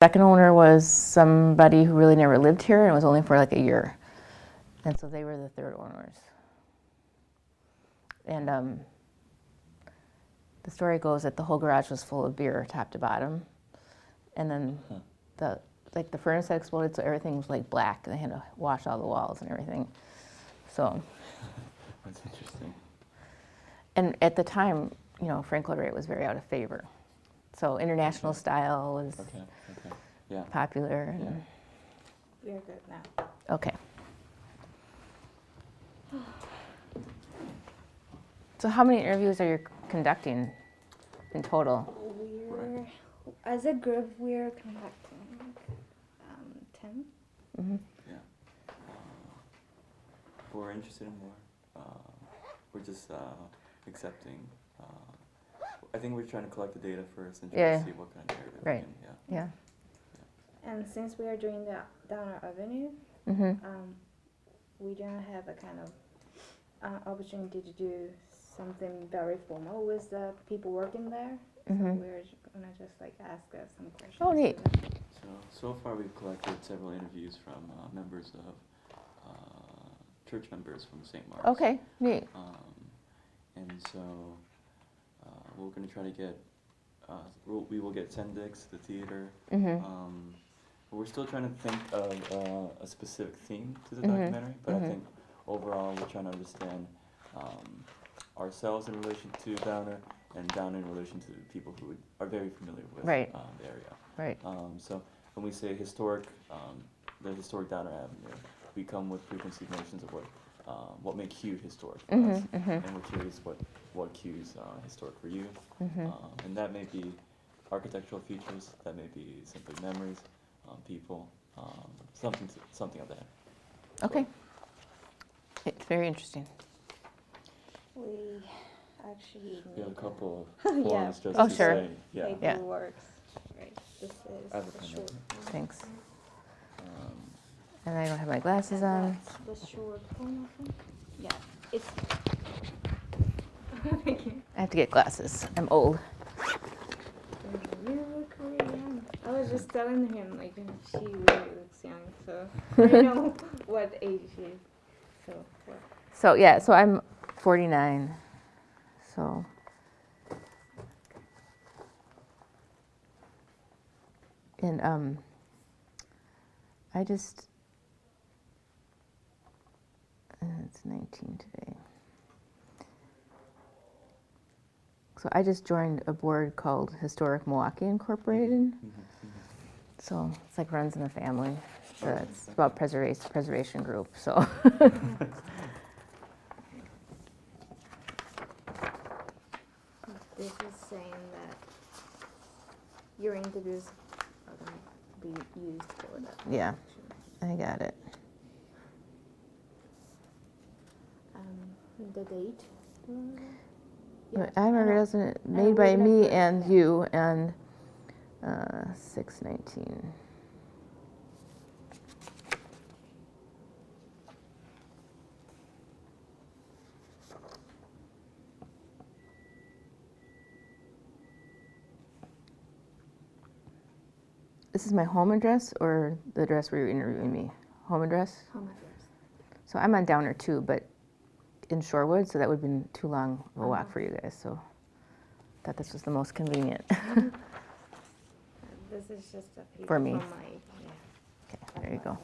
Second owner was somebody who really never lived here, and it was only for like a year. And so they were the third owners. And the story goes that the whole garage was full of beer, top to bottom. And then the furnace had exploded, so everything was like black, and they had to wash all the walls and everything. So. That's interesting. And at the time, you know, Frank Lloyd Wright was very out of favor. So international style was popular. Yeah. We're good now. Okay. So how many interviews are you conducting in total? As a group, we're conducting 10. Mm-hmm. Yeah. We're interested in more. We're just accepting. I think we're trying to collect the data first and try to see what kind of narrative we can. Yeah. And since we are doing the Downer Avenue, we don't have a kind of opportunity to do something very formal with the people working there. So we're gonna just like ask some questions. Oh, neat. So far we've collected several interviews from members of church members from St. Mark's. Okay, neat. And so we're going to try to get, we will get Sendix, the theater. But we're still trying to think of a specific theme to the documentary, but I think overall we're trying to understand ourselves in relation to Downer and Downer in relation to people who are very familiar with the area. Right. So when we say historic, the historic Downer Avenue, we come with preconceived notions of what makes Kew historic for us, and we're curious what Kew's historic for you, and that may be architectural features, that may be simply memories, people, something of that. Okay. It's very interesting. We actually We have a couple of Yeah. forms just Oh, to sure. say, yeah. works. Right. This I have a is the pen. short. Thanks. And I don't have my glasses on. That's the short one, I think. Yeah. It's. Thank you. I have to get glasses. I'm old. You look really young. I was just telling him, like, she really looks young, so I know what age she is. So, what? So I'm 49. So. And I just. It's 19 today. So I just joined a board called Historic Milwaukee Incorporated. So it's like runs in the family. So it's about preservation group. So. This is saying that your interviews are going to be used for that. Yeah, I got it. The date. I remember it was made by me and you, and 6/19. This is my home address or the address where you're interviewing me? Home address? Home address. So I'm on Downer too, but in Shorewood, so that would have been too long of a walk for you guys, so I thought this was the most convenient. This is just a paper For me. From my, Okay, there you go.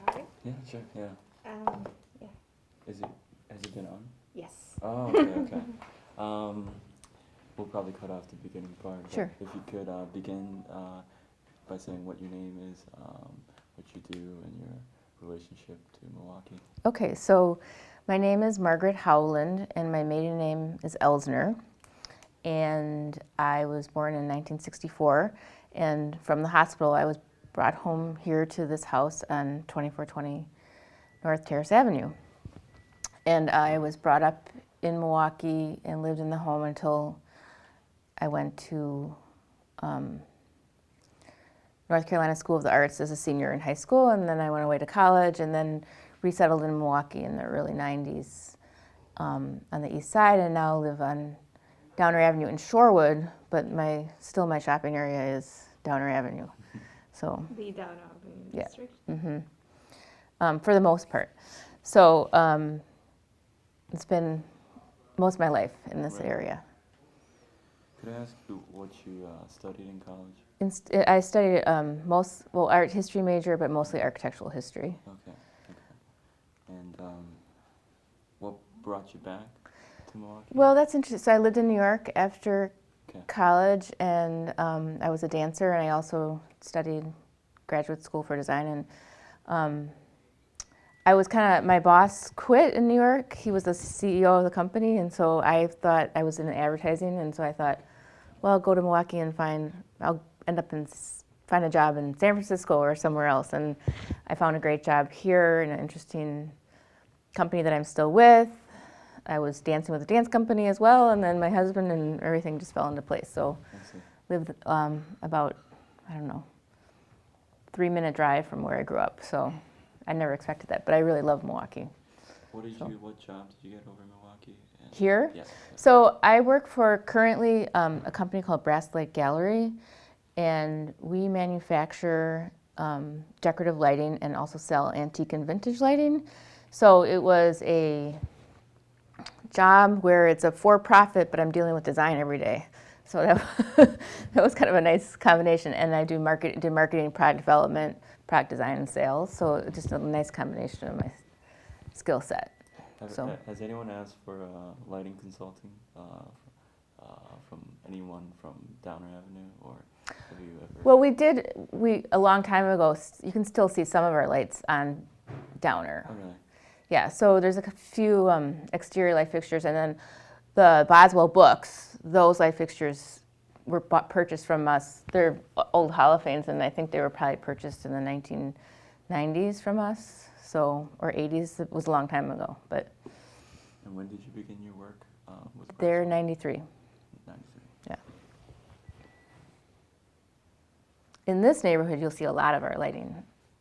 Sorry? Yeah, sure, yeah. Yeah. Has it been on? Yes. Oh, okay. We'll probably cut off the beginning part. But Sure. if you could begin by saying what your name is, what you do, and your relationship to Milwaukee. Okay, so my name is Margaret Howland, and my maiden name is Elsner. And I was born in 1964, and from the hospital I was brought home here to this house on 2420 North Terrace Avenue. And I was brought up in Milwaukee and lived in the home until I went to North Carolina School of the Arts as a senior in high school, and then I went away to college and then resettled in Milwaukee in the early 90s. on the east side, and now live on Downer Avenue in Shorewood, but my shopping area is Downer Avenue. So The Downer Avenue Yeah. district. for the most part. So it's been most of my life in this Right. area. Could I ask you what you studied in college? I studied art history major, but mostly architectural history. Okay. And what brought you back to Milwaukee? Well, that's interesting. So I lived in New York after Okay. college, and I was a dancer, and I also studied graduate school for design. And I was my boss quit in New York. He was the CEO of the company, and so I thought I was in advertising, and so I thought, well, I'll go to Milwaukee and I'll end up find a job in San Francisco or somewhere else. And I found a great job here in an interesting company that I'm still with. I was dancing with a dance company as well, and then my husband and everything just fell into place. So I see. lived about, 3-minute drive from where I grew up. So I never expected that, but I really love Milwaukee. What job did you get over in Milwaukee? And Here? Yes. So I work for currently a company called Brass Light Gallery, and we manufacture decorative lighting and also sell antique and vintage lighting. So it was a job where it's a for-profit, but I'm dealing with design every day. So that was kind of a nice combination. And I do marketing, product development, product design, and sales. So just a nice combination of my skill set. Has anyone asked for lighting consulting from anyone from Downer Avenue, or have you ever? Well, we a long time ago. You can still see some of our lights on Downer. Oh, really? Yeah, so there's a few exterior light fixtures, and then the Boswell books, those light fixtures were purchased from us. They're old holophans, and I think they were probably purchased in the 1990s from us, or 80s. It was a long time ago, but. And when did you begin your work with They're Boswell? 93. 93. Yeah. In this neighborhood, you'll see a lot of our lighting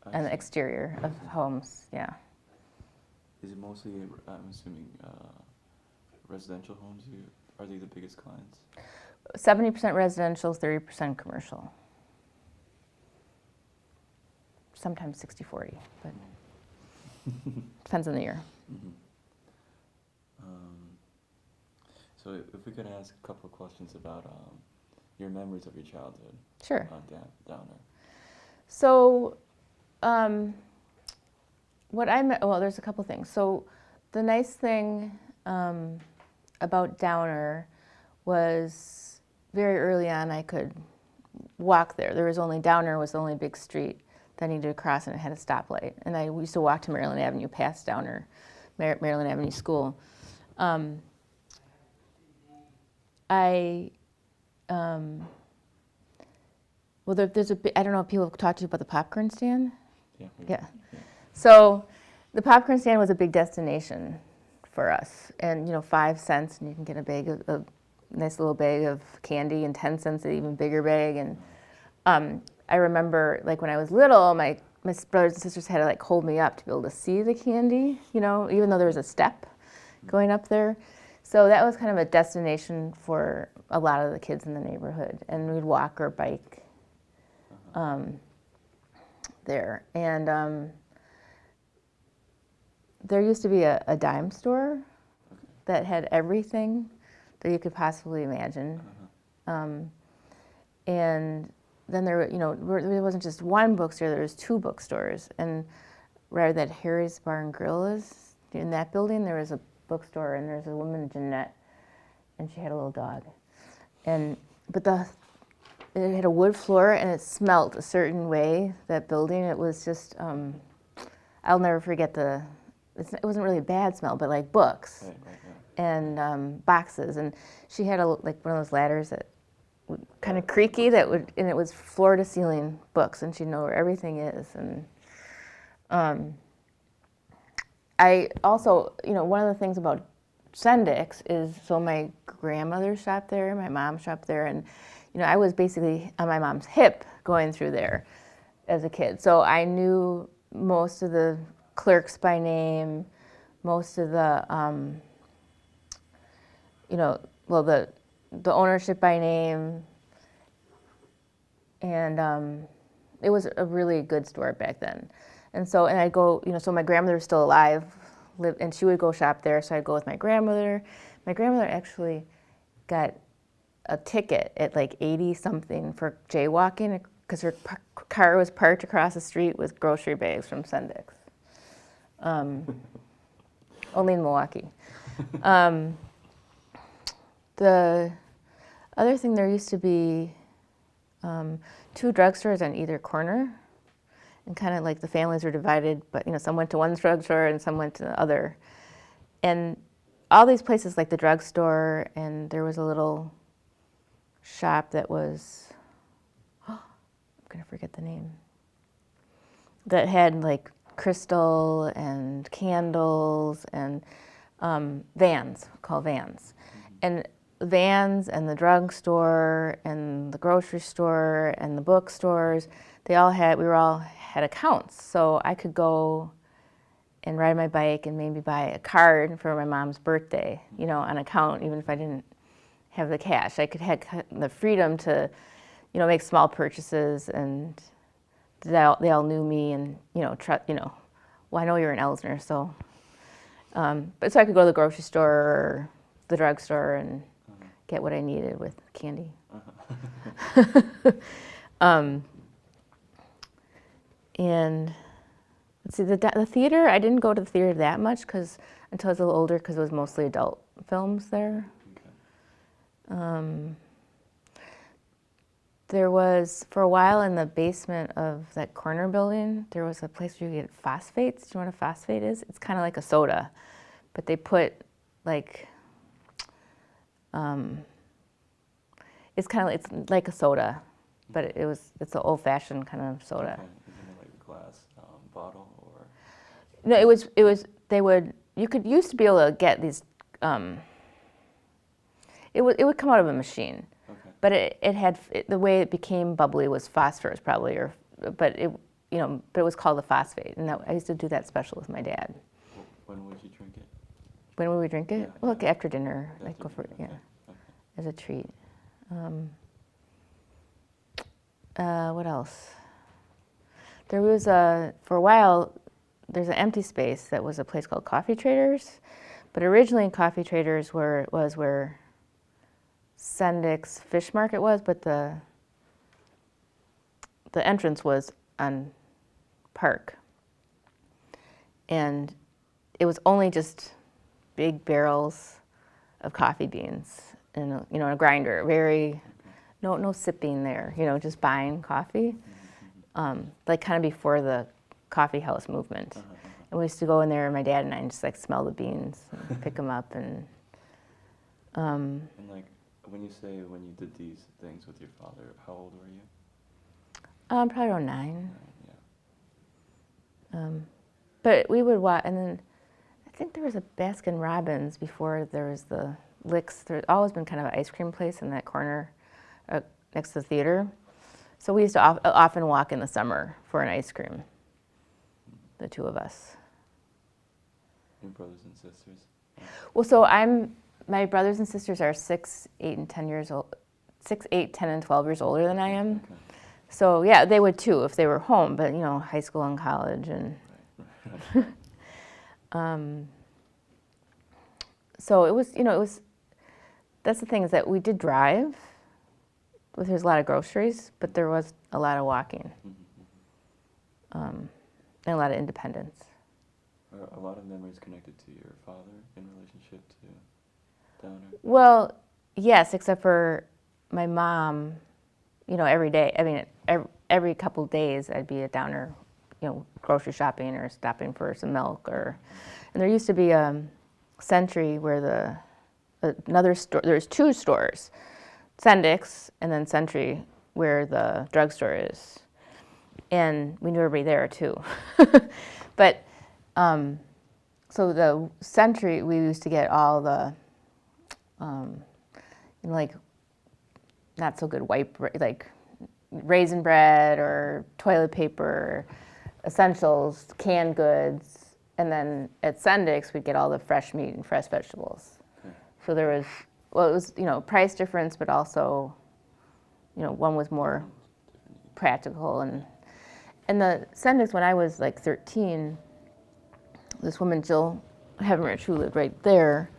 I on the see. exterior of homes, yeah. Is it mostly, I'm assuming, residential homes? Are they the biggest clients? 70% residential, 30% commercial. Sometimes 60-40, but depends on the year. Mm-hmm. So if we could ask a couple of questions about your memories of your childhood. Sure. Downer. So, there's a couple things. So, the nice thing about Downer was very early on I could walk there. Downer was the only big street that I needed to cross, and it had a stoplight. And I used to walk to Maryland Avenue past Downer, Maryland Avenue School. There's I don't know if people have talked to you about the popcorn stand. Yeah. So the popcorn stand was a big destination for us, and 5 cents, and you can get a nice little bag of candy, and 10 cents an even bigger bag. And I remember, like when I was little, my brothers and sisters had to hold me up to be able to see the candy, even though there was a step going up there. So that was kind of a destination for a lot of the kids in the neighborhood, and we'd walk or bike there. And there used to be a dime store that had everything that you could possibly imagine. And then there wasn't just one bookstore, there was 2 bookstores. And rather that Harry's Bar and Grill is, in that building, there was a bookstore, and there's a woman, Jeanette, and she had a little dog. But it had a wood floor, and it smelled a certain way, that building. It was just, I'll never forget it wasn't really a bad smell, but like books. Right. And boxes, and she had one of those ladders that kind of creaky and it was floor to ceiling books, and she'd know where everything is. And I also, one of the things about Sendik's is, so my grandmother shopped there, my mom shopped there, and I was basically on my mom's hip going through there as a kid. So I knew most of the clerks by name, most of the well, the ownership by name, and it was a really good store back then. And I'd go, so my grandmother was still alive, and she would go shop there, so I'd go with my grandmother. My grandmother actually got a ticket at like 80 something for jaywalking because her car was parked across the street with grocery bags from Sendix. Only in Milwaukee. The other thing, there used to be 2 drugstores on either corner, and kind of like the families were divided, but some went to one drugstore and some went to the other. And all these places, like the drugstore, and there was a little shop that was, I'm gonna forget the name, that had like crystal and candles and Vans, called Vans. And Vans and the drugstore and the grocery store and the bookstores, we all had accounts. So I could go and ride my bike and maybe buy a card for my mom's birthday, on account, even if I didn't have the cash. I could have the freedom to, make small purchases, and they all knew me, and, well, I know you're in Elsner, so. But so I could go to the grocery store or the drugstore and get what I needed with candy. And let's see, the theater, I didn't go to the theater that much until I was a little older, because it was mostly adult films there. Okay. There was, for a while, in the basement of that corner building, there was a place where you get phosphates. Do you know what a phosphate is? It's kind of like a soda, but they put like, it's like a soda, but it's an old-fashioned kind of soda. Okay. Is it like a glass bottle or? No, you could used to be able to get these, it would come out of a machine. Okay. But the way it became bubbly was phosphorus probably, but it was called a phosphate, and I used to do that special with my dad. When would you drink it? When would we drink it? Yeah, Well, like after dinner, like After go for it, dinner, yeah, okay. as a treat. What else? There was for a while, there's an empty space that was a place called Coffee Traders, but originally Coffee Traders was where Sendix Fish Market was, but the entrance was on Park, and it was only just big barrels of coffee beans and a grinder. No sipping there. Just buying coffee, like kind of before the coffee house movement. And we used to go in there, my dad and I, and just like smell the beans, and pick them up, and. And like, when you did these things with your father, how old were you? Probably around 9. Yeah. But we would watch, and then I think there was a Baskin Robbins before there was the Licks. There's always been kind of an ice cream place in that corner next to the theater. So we used to often walk in the summer for an ice cream, the 2 of us. Your brothers and sisters? Well, so my brothers and sisters are 6, 8, and 10 years old. 6, 8, 10, and 12 years older than I am. Okay. So yeah, they would too if they were home, but high school and college, and so it was, that's the thing, is that we did drive. There's a lot of groceries, but there was a lot of walking, and a lot of independence. Are a lot of memories connected to your father in relationship to Downer? Well, yes, except for my mom, every day. I mean, every couple of days I'd be at Downer, grocery shopping or stopping for some milk. And there used to be a Century where another store, there's 2 stores, Sendix and then Century where the drugstore is. And we knew everybody there too. But, so the Century, we used to get all the, like, not so good like raisin bread or toilet paper, essentials, canned goods, and then at Sendix we'd get all the fresh meat and fresh vegetables. Okay. So there was well, it was, price difference, but also, one was more practical. And the Sendix, when I was like 13, this woman, Jill Heavenrich, who lived right there,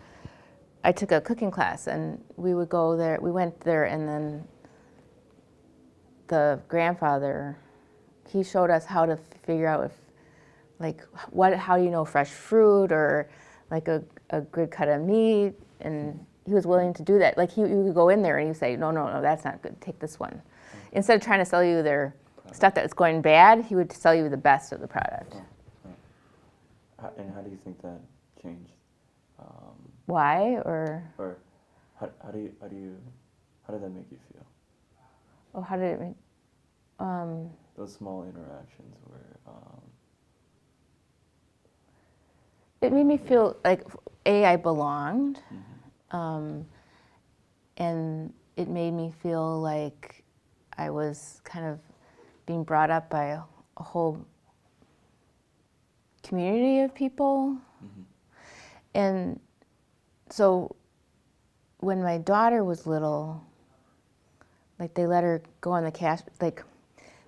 I took a cooking class, and we would go there. We went there, and then the grandfather, he showed us how to figure out if, like, how do you know fresh fruit or like a good cut of meat, and he was willing to do that. Like, you could go in there and he'd say, no, that's not good, take this one. Instead of trying to sell you their stuff that was going bad, he would sell you the best of the product. And how do you think that changed? Why, or how did that make you feel? Oh, how did it make? Those small interactions where. It made me feel like, I belonged, and it made me feel like I was kind of being brought up by a whole community of people. And so when my daughter was little, like, they let her go on the cash, like,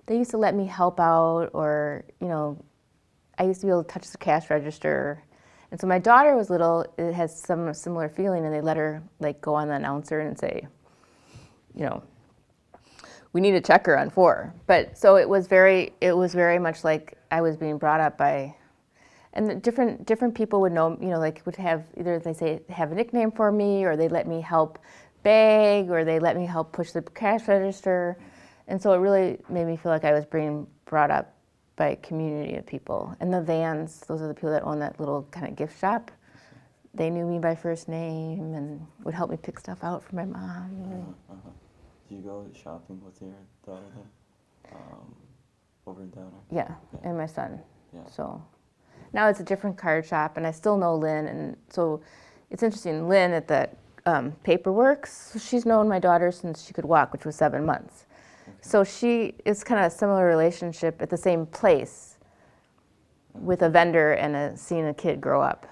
they used to let me help out, or, I used to be able to touch the cash register. And so my daughter was little, it has some similar feeling, and they let her, like, go on the announcer and say, we need to check her on 4. But so it was very much like I was being brought up by, and the different people would know, like, would have, either they have a nickname for me, or they let me help bag, or they let me help push the cash register. And so it really made me feel like I was being brought up by a community of people. And the Vans, those are the people that own that little kind of gift shop. They knew me by first name and would help me pick stuff out for my mom. Do you go shopping with your daughter then? Over in Downer? Yeah, and my son. Yeah. So now it's a different card shop, and I still know Lynn. And so it's interesting, Lynn at the Paperworks, she's known my daughter since she could walk, which was 7 months. Okay. So it's kind of a similar relationship at the same place with a vendor and seeing a kid grow up.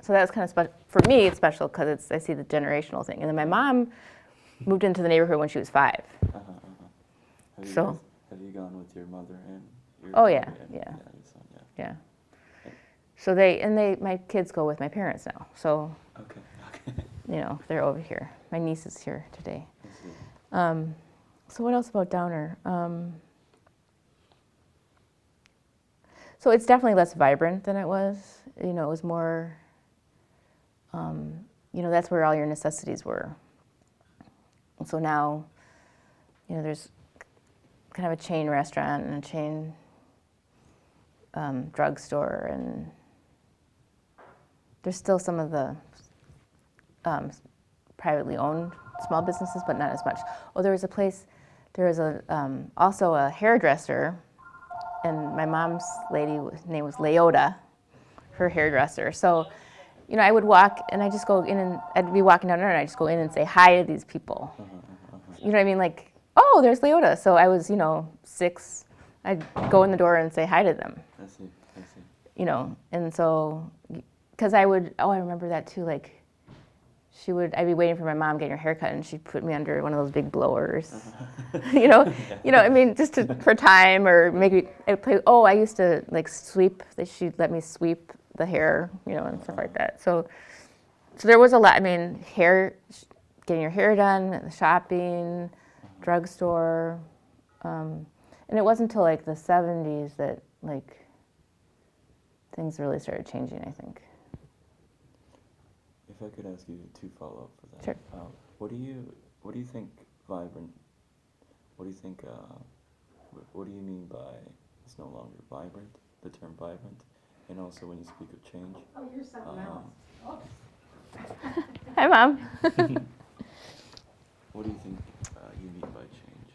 So that's kind of special. For me, it's special because I see the generational thing. And then my mom moved into the neighborhood when she was 5. Have you gone with your mother and your Oh, yeah, and yeah. your son? Yeah. So my kids go with my parents now. So, Okay. they're over here. My niece is here today. I see. So what else about Downer? So it's definitely less vibrant than it was. It was more, that's where all your necessities were. And so now, there's kind of a chain restaurant and a chain drugstore, and there's still some of the privately owned small businesses, but not as much. Oh, there was also a hairdresser, and my mom's name was Leota, her hairdresser. So, I would walk, and I just go in, and I'd be walking down there, and I just go in and say hi to these people. You know what I mean? Like, oh, there's Leota. So I was, 6. I'd go in the door and say hi to them. I see. And so, because I remember that too, like, I'd be waiting for my mom getting her hair cut, and she'd put me under one of those big blowers, I mean, just for time, or maybe I used to, like, sweep, she'd let me sweep the hair, and stuff like that. So there was a lot, I mean, getting your hair done, shopping, drugstore, and it wasn't until, like, the 70s that, like, things really started changing, I think. If I could ask you 2 follow-up for that. Sure. What do you think vibrant? What do you think? What do you mean by it's no longer vibrant? The term vibrant, and also when you speak of change. Oh, you're something else. Hi, Mom. What do you think you mean by change?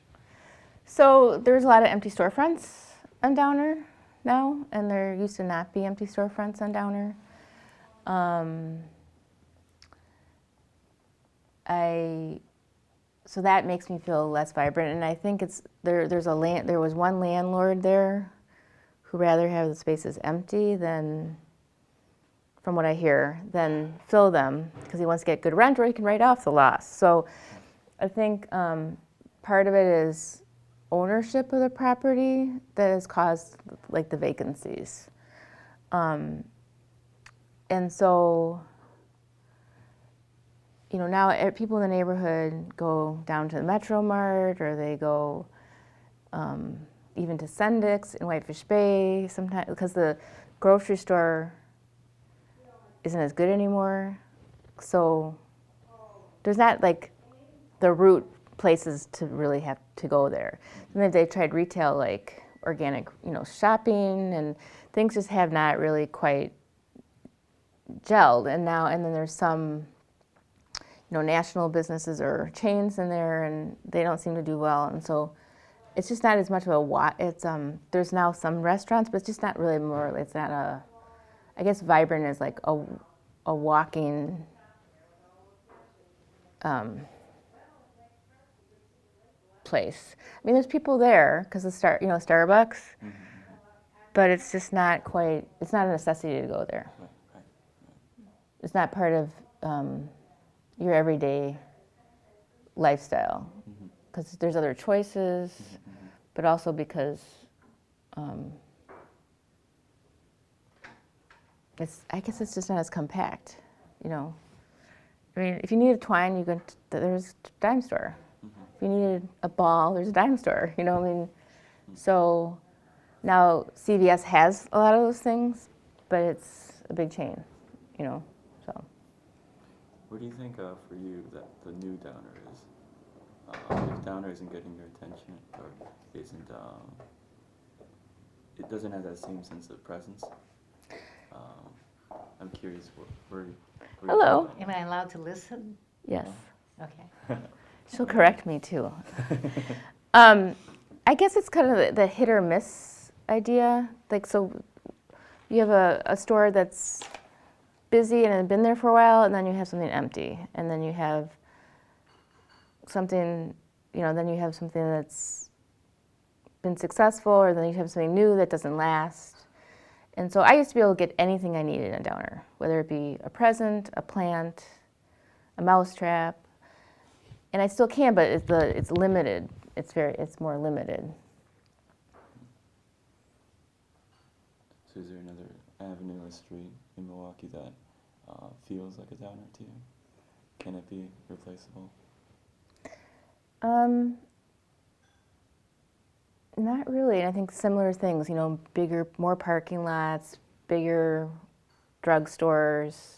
So there's a lot of empty storefronts on Downer now, and there used to not be empty storefronts on Downer. So that makes me feel less vibrant, and I think there was one landlord there who rather have the spaces empty than from what I hear, than fill them because he wants to get good rent or he can write off the loss. So I think part of it is ownership of the property that has caused like the vacancies. And so, now people in the neighborhood go down to the Metro Mart or they go even to Sendik's in Whitefish Bay sometimes because the grocery store isn't as good anymore. So there's not like the route places to really have to go there. And then they tried retail like organic, shopping, and things just have not really quite gelled. And then there's some, national businesses or chains in there, and they don't seem to do well. And so it's just not as much of it's there's now some restaurants, but it's just not really more. It's not I guess vibrant is like a walking. Place. I mean, there's people there because of Starbucks, but it's just not quite. It's not a necessity to go there. It's not part of your everyday lifestyle because there's other choices, but also because I guess it's just not as compact. I mean, if you need a twine, there's a dime store. If you needed a ball, there's a dime store, So now CVS has a lot of those things, but it's a big chain, so. Where do you think for you that the new Downer is? If Downer isn't getting your attention or isn't, it doesn't have that same sense of presence. I'm curious where Hello. Am I allowed to listen? Yes. Okay. She'll correct me too. I guess it's kind of the hit or miss idea. Like, so you have a store that's busy and has been there for a while, and then you have something empty, and then you have something, that's been successful, or then you have something new that doesn't last. And so I used to be able to get anything I needed in a Downer, whether it be a present, a plant, a mousetrap. And I still can, but it's limited. It's more limited. So is there another avenue or street in Milwaukee that feels like a Downer to you? Can it be replaceable? Not really. And I think similar things, bigger, more parking lots, bigger drugstores.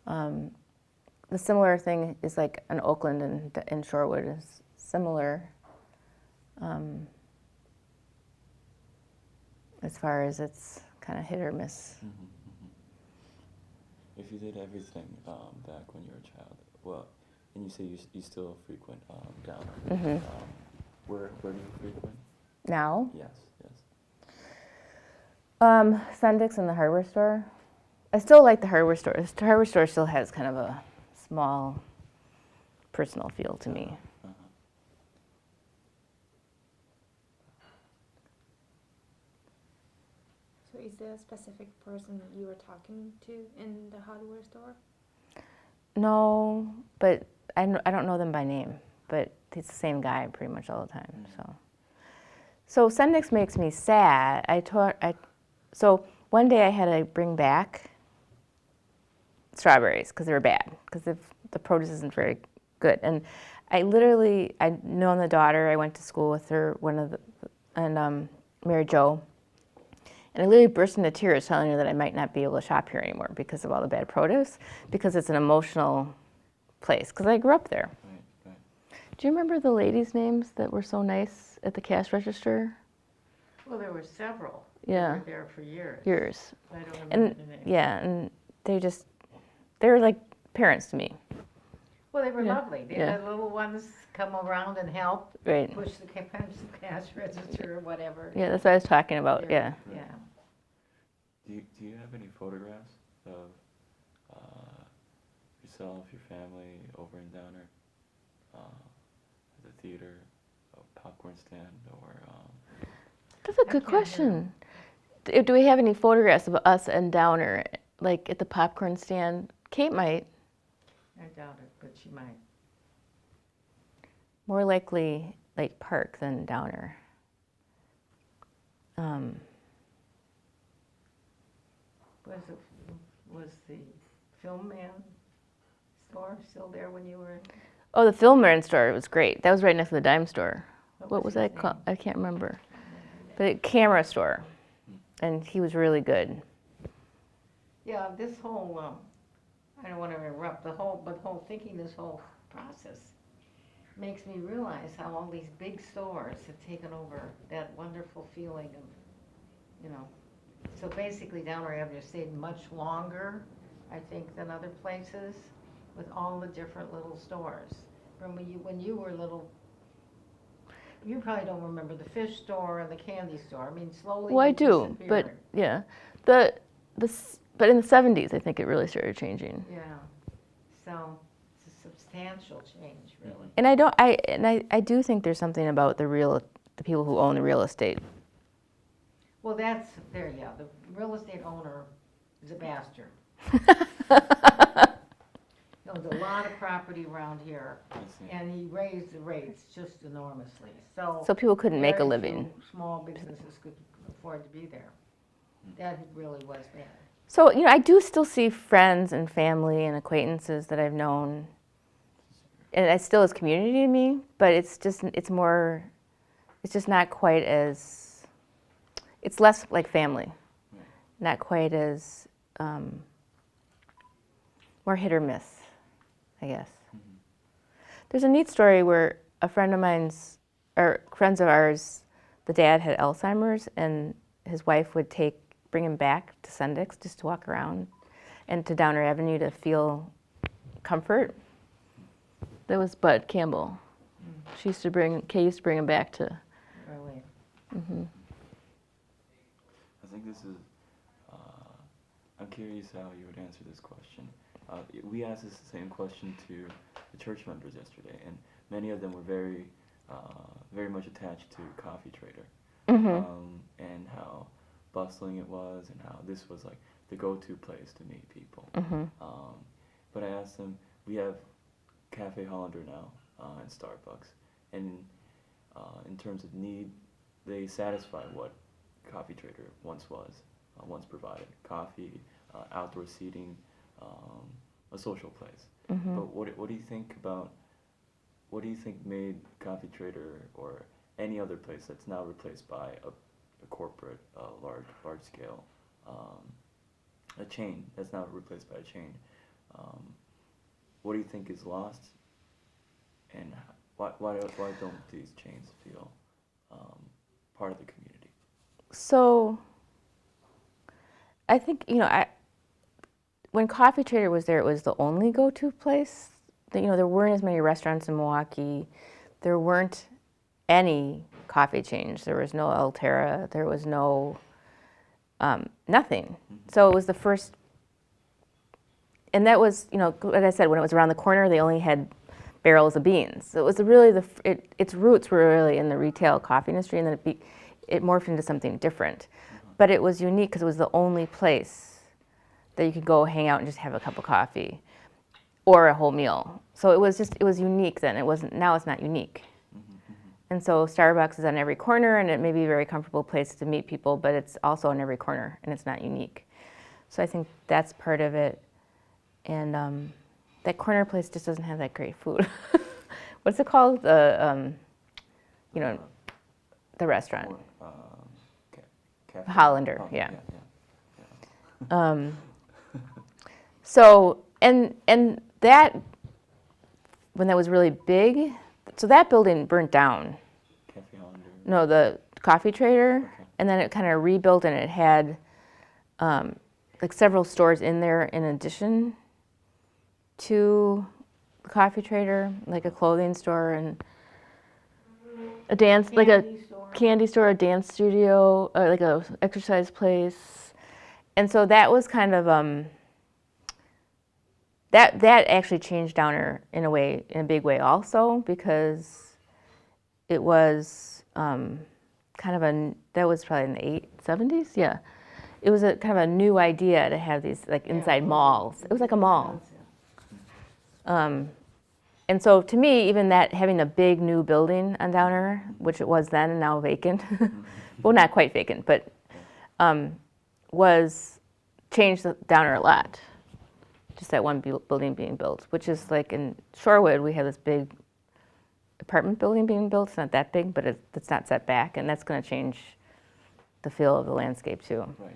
The similar thing is like an Oakland and Shorewood is similar as far as it's kind of hit or miss. If you did everything back when you were a child, well, and you say you still frequent Downer, where do you frequent? Now? Yes. Sendik's and the hardware store. I still like the hardware store. The hardware store still has kind of a small, personal feel to me. So is there a specific person you were talking to in the hardware store? No, but I don't know them by name, but it's the same guy pretty much all the time. So Sendik's makes me sad. So one day I had to bring back strawberries because they were bad, because the produce isn't very good. And I know the daughter, I went to school with her, Mary Jo, and I literally burst into tears telling her that I might not be able to shop here anymore because of all the bad produce, because it's an emotional place, because I grew up there. Right. Do you remember the ladies' names that were so nice at the cash register? Well, there were several. Yeah. They were there for years. Years. I don't remember the name. Yeah, and they were like parents to me. Well, they were Yeah. lovely. Yeah. The little ones come around and help Right. push the cash register or whatever. Yeah, that's what I was talking about. They're- Yeah. Yeah. Do you have any photographs of yourself, your family over in Downer, at the theater, a popcorn stand, or? That's a good question. Do we have any photographs of us and Downer like at the popcorn stand. Kate might. I doubt it, but she might. More likely Lake Park than Downer. Was the Film Man store still there when you were in? Oh, the Film Man store was great. That was right next to the dime store. What was his that called? name? I can't remember. But a camera store, and he was really good. Yeah, this whole, I don't want to interrupt, the whole thinking this whole process makes me realize how all these big stores have taken over that wonderful feeling of, you know. So basically Downer Avenue stayed much longer, I think, than other places with all the different little stores. From when you were little, you probably don't remember the fish store and the candy store. I mean, slowly Well, I they do, but disappeared. yeah, but in the 70s, I think it really started changing. Yeah, so it's a substantial change, really. And I do think there's something about the people who own the real estate. Well, yeah, the real estate owner is a bastard. He owns a lot of property around here, I see. and he raised the rates just enormously, so. So people couldn't make a very living. few small businesses could afford to be there. That really was bad. So, I do still see friends and family and acquaintances that I've known. And it still is community to me, but it's just not quite as, it's less like family. Right. Not quite as, more hit or miss, I guess. There's a neat story where a friend of mine's, or friends of ours, the dad had Alzheimer's, and his wife would bring him back to Sendix just to walk around and to Downer Avenue to feel comfort. That was Bud Campbell. Kay used to bring him back to. Really. I think this is, I'm curious how you would answer this question. We asked this same question to the church members yesterday, and many of them were very much attached to Coffee Trader, and how bustling it was, and how this was like the go-to place to meet people. But I asked them, we have Cafe Hollander now and Starbucks, and in terms of need, they satisfy what Coffee Trader once provided: coffee, outdoor seating, a social place. But what do you think about? What do you think made Coffee Trader or any other place that's now replaced by a corporate, large scale, a chain that's now replaced by a chain? What do you think is lost, and why don't these chains feel part of the community? So, I think, when Coffee Trader was there, it was the only go-to place. There weren't as many restaurants in Milwaukee. There weren't any coffee chains. There was no Altera. There was no, nothing. So it was the first, and that was, like I said, when it was around the corner, they only had barrels of beans. So it was really its roots were really in the retail coffee industry, and then it morphed into something different. But it was unique because it was the only place that you could go hang out and just have a cup of coffee or a whole meal. So it was unique then. Now it's not unique. And so Starbucks is on every corner, and it may be a very comfortable place to meet people, but it's also on every corner, and it's not unique. So I think that's part of it. And that corner place just doesn't have that great food. What's it called? The restaurant. Cafe Hollander, Oh, yeah. yeah. So, and that, when that was really big, so that building burnt down. Cafe Hollander. No, the Coffee Trader, Okay. and then it kind of rebuilt, and it had like several stores in there in addition to the Coffee Trader, like a clothing store and a dance, like a candy store, a dance studio, like a exercise place. And so that was kind of that actually changed Downer in a big way also, because it was kind of that was probably in the 70s, yeah. it was a kind of a new idea to have these like inside malls. It was like a mall. And so to me, even that having a big new building on Downer, which it was then and now vacant, well, not quite vacant, but was changed Downer a lot. Just that one building being built, which is like in Shorewood, we have this big apartment building being built. It's not that big, but it's not set back, and that's going to change the feel of the landscape too. Right.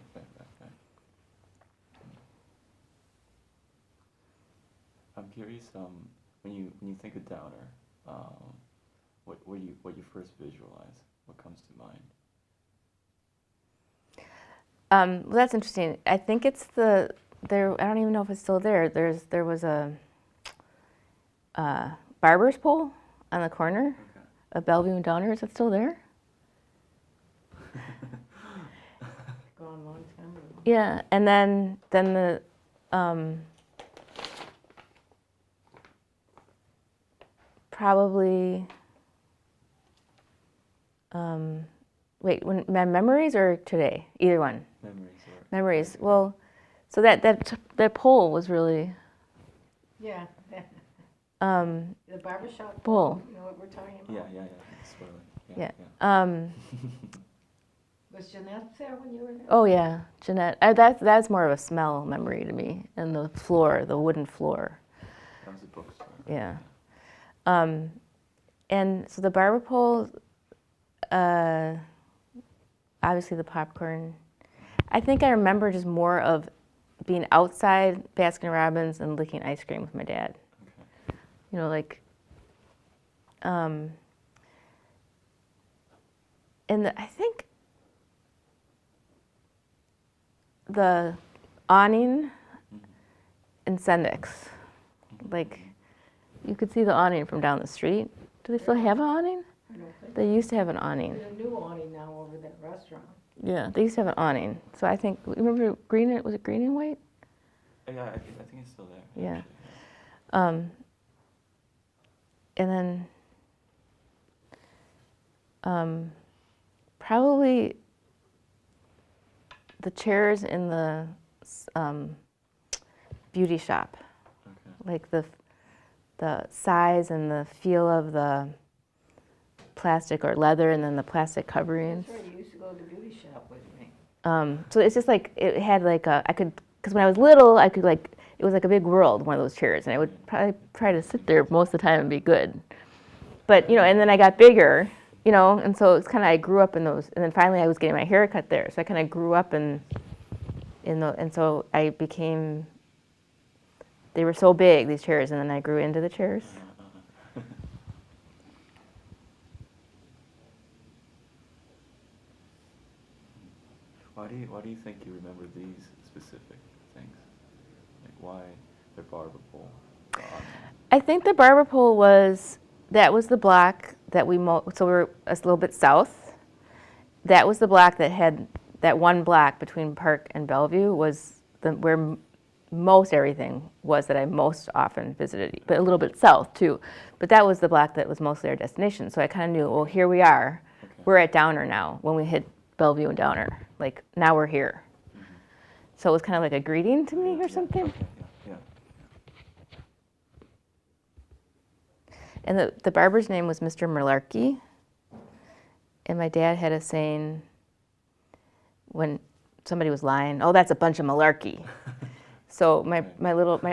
I'm curious. When you think of Downer, what you first visualize? What comes to mind? Well, that's interesting. I think it's there. I don't even know if it's still there. There was a barber's pole on the corner of Bellevue and Downer. Is it still there? Gone a long time ago. Yeah, and then the probably wait, my memories or today? Either one. Memories. Well, so that pole was really Yeah. the The barbershop pole. You know what we're talking about? Yeah. Spoiler. Yeah. Was Jeanette there when you were there? Oh yeah, Jeanette. That's more of a smell memory to me, and the floor, the wooden floor. That was a bookstore. Yeah. And so the barber pole, obviously the popcorn. I think I remember just more of being outside Baskin Robbins and licking ice cream with my dad. Okay. You know, like, and I think the awning in Sendix, like, you could see the awning from down the street. Do they still have an awning? I don't think. They used to have an awning. There's a new awning now over that restaurant. Yeah, they used to have an awning. So I think, remember green, was it green and white? Yeah, I think it's still there. Yeah. Actually. And then probably the chairs in the beauty shop, Okay. like the size and the feel of the plastic or leather, and then the plastic coverings. That's right, you used to go to the beauty shop with me. So it's just like it had like because when I was little, I could like it was like a big world, one of those chairs, and I would probably try to sit there most of the time and be good. But and then I got bigger, and so it's kind of I grew up in those, and then finally I was getting my hair cut there, so I kind of grew up in and so I became. They were so big, these chairs, and then I grew into the chairs. Why do you think you remember these specific things? Like why the barber pole? I think the barber pole was the block that so we were a little bit south. That was the block that had that one block between Park and Bellevue was where most everything was that I most often visited, but a little bit south too. But that was the block that was mostly our destination. So I kind of knew, well, here we are. Okay. We're at Downer now when we hit Bellevue and Downer. Like, now we're here. Mm-hmm. So it was kind of like a greeting to me or something. Okay, yeah. And the barber's name was Mr. Malarkey. And my dad had a saying when somebody was lying, "Oh, that's a bunch of malarkey." So my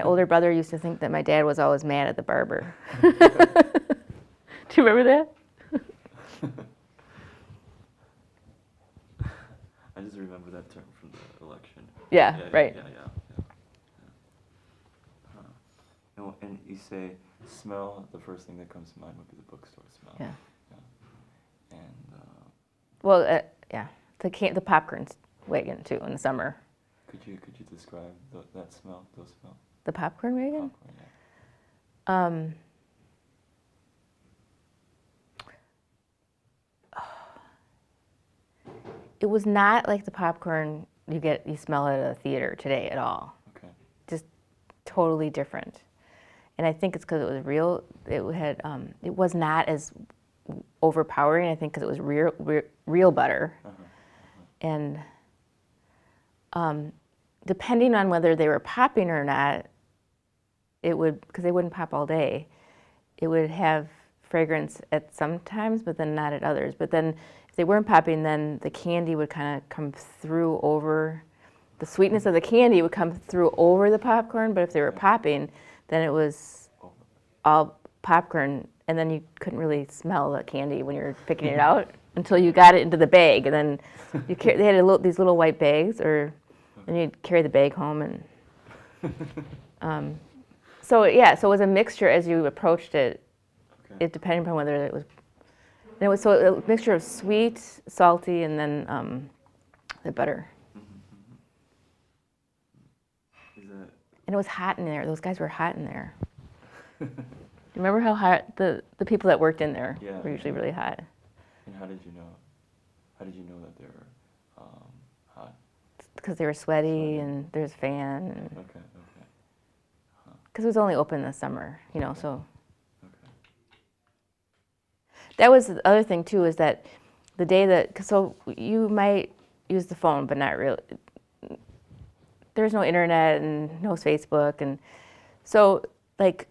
older brother used to think that my dad was always mad at the barber. Do you remember that? I just remember that term from the election. Yeah, right. Yeah. And you say smell. The first thing that comes to mind would be the bookstore smell. Yeah. And Well, yeah, the popcorn wagon too in the summer. could you describe that smell? Those smell. The popcorn wagon. Popcorn, yeah. It was not like the popcorn you smell at a theater today at all. Okay. Just totally different. And I think it's because it was real. It was not as overpowering. I think because it was real butter. Uh-huh. And depending on whether they were popping or not, it would, because they wouldn't pop all day, it would have fragrance at some times, but then not at others. But then if they weren't popping, then the candy would kind of come through over, the sweetness of the candy would come through over the popcorn, but if they were popping, then it was all popcorn, and then you couldn't really smell the candy when you were picking it out until you got it into the bag, and then they had these little white bags, and you'd carry the bag home, and so yeah, so it was a mixture as you approached it. Okay. It depended upon whether it was, and it was so a mixture of sweet, salty, and then the butter. Is that? And it was hot in there. Those guys were hot in there. You remember how hot the people that worked in there Yeah, were usually really hot? And how did you know? How did you know that they were hot? Because they were sweaty and there's a fan. Okay. Because it was only open in the summer, you know, so. Okay. That was the other thing too, is that the day that, 'cause so you might use the phone, but not really. There's no internet and no Facebook, and so like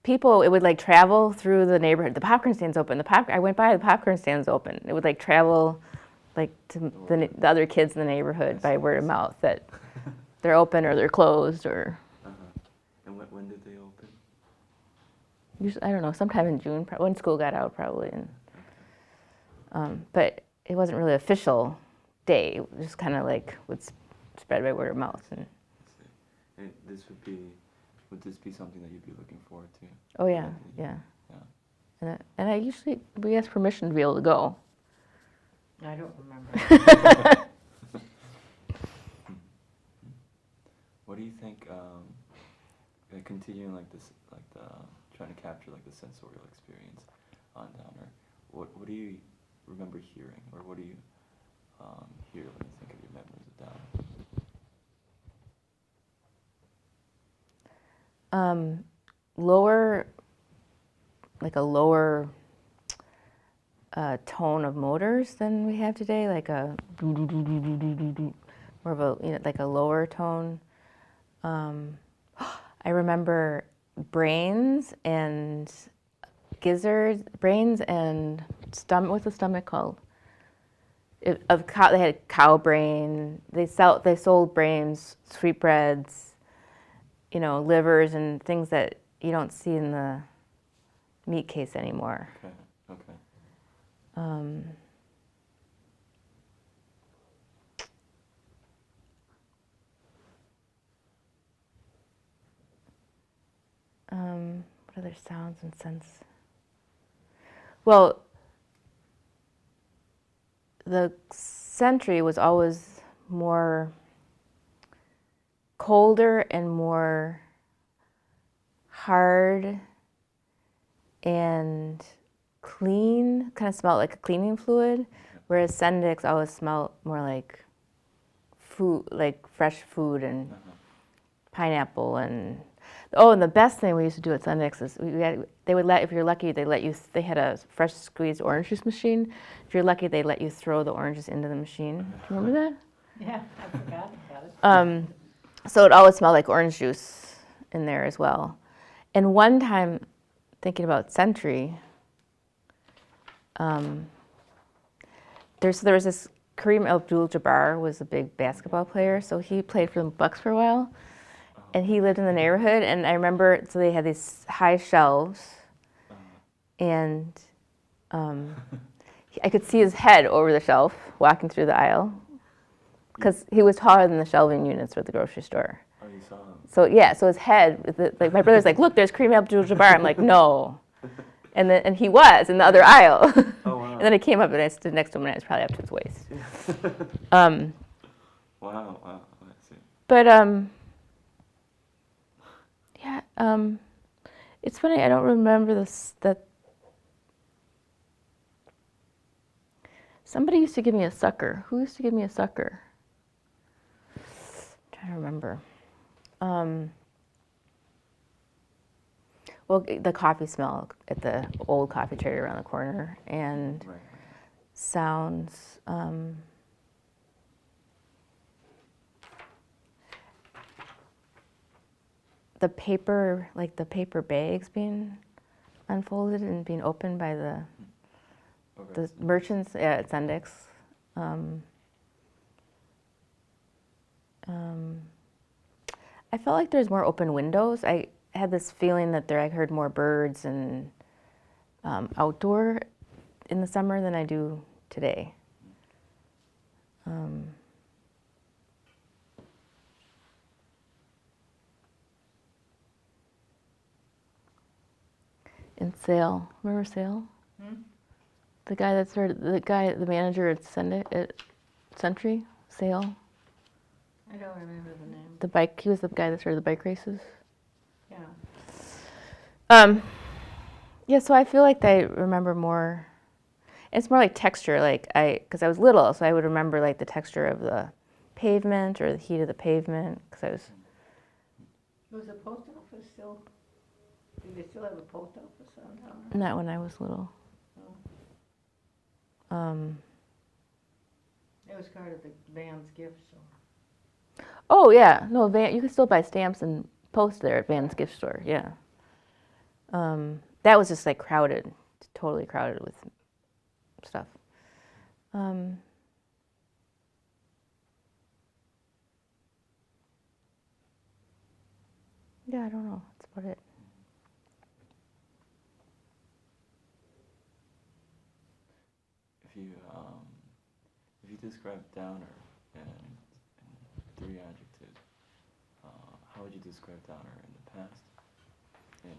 people, it would like travel through the neighborhood. The popcorn stand's open. I went by, the popcorn stand's open. It would like travel like to the other kids in the neighborhood by word of mouth that they're open or they're closed or. And when did they open? Usually, I don't know, sometime in June, when school got out probably. And, but it wasn't really official day. It was just kind of like would spread by word of mouth. And And would this be something that you'd be looking forward to? oh yeah. And we asked permission to be able to go. I don't remember. What do you think? Continuing like this, trying to capture like the sensorial experience on Downer. What do you remember hearing, or what do you hear when you think of your memories of Downer? Lower tone of motors than we have today, like a more of a like a lower tone. I remember brains and gizzards, brains and stomach. What's the stomach called? They had cow brain. They sold brains, sweetbreads, livers and things that you don't see in the meat case anymore. Okay. What other sounds and scents? Well, the Sentry was always more colder and more hard and clean, kind of smelled like a cleaning fluid, whereas Sendix always smelled more like food, like fresh food and pineapple and. Oh, and the best thing we used to do at Sendix is if you're lucky, they had a fresh squeezed orange juice machine. If you're lucky, they let you throw the oranges into the machine. Do you remember that? Yeah, I forgot about it. So it always smelled like orange juice in there as well. And one time, thinking about Sentry, there was this Kareem Abdul-Jabbar was a big basketball player, so he played for the Bucks for a while. And he lived in the neighborhood, and I remember, so they had these high shelves, and I could see his head over the shelf walking through the aisle, because he was taller than the shelving units at the grocery store. Oh, you saw him. So yeah, so his head, like my brother's like, look, there's Kareem Abdul-Jabbar. I'm like, no. And he was in the other aisle. Oh, wow. And then I came up and I stood next to him, and I was probably up to his waist. Wow, I see. But it's funny, I don't remember that somebody used to give me a sucker. Who used to give me a sucker? I'm trying to remember. Well, the coffee smell at the old coffee trade around the corner, and Right. sounds. the paper, like the paper bags being unfolded and being opened by the Okay. merchants at Sendix. I felt like there's more open windows. I had this feeling that I heard more birds and outdoor in the summer than I do today. In Sale, remember Sale? The guy that started, the manager at Century, Sale. I don't remember the name. He was the guy that started the bike races. Yeah. Yeah, so I feel like I remember more. It's more like texture, because I was little, so I would remember like the texture of the pavement or the heat of the pavement, because I was. Was the post office still, do they still have a post office on down Not when I was little. It was part of the Van's gift store. Oh yeah, no, you can still buy stamps and post there at Van's gift store. Yeah. That was just like crowded, totally crowded with stuff. Yeah, I don't know. That's about it. If you describe Downer in 3 adjectives, how would you describe Downer in the past, in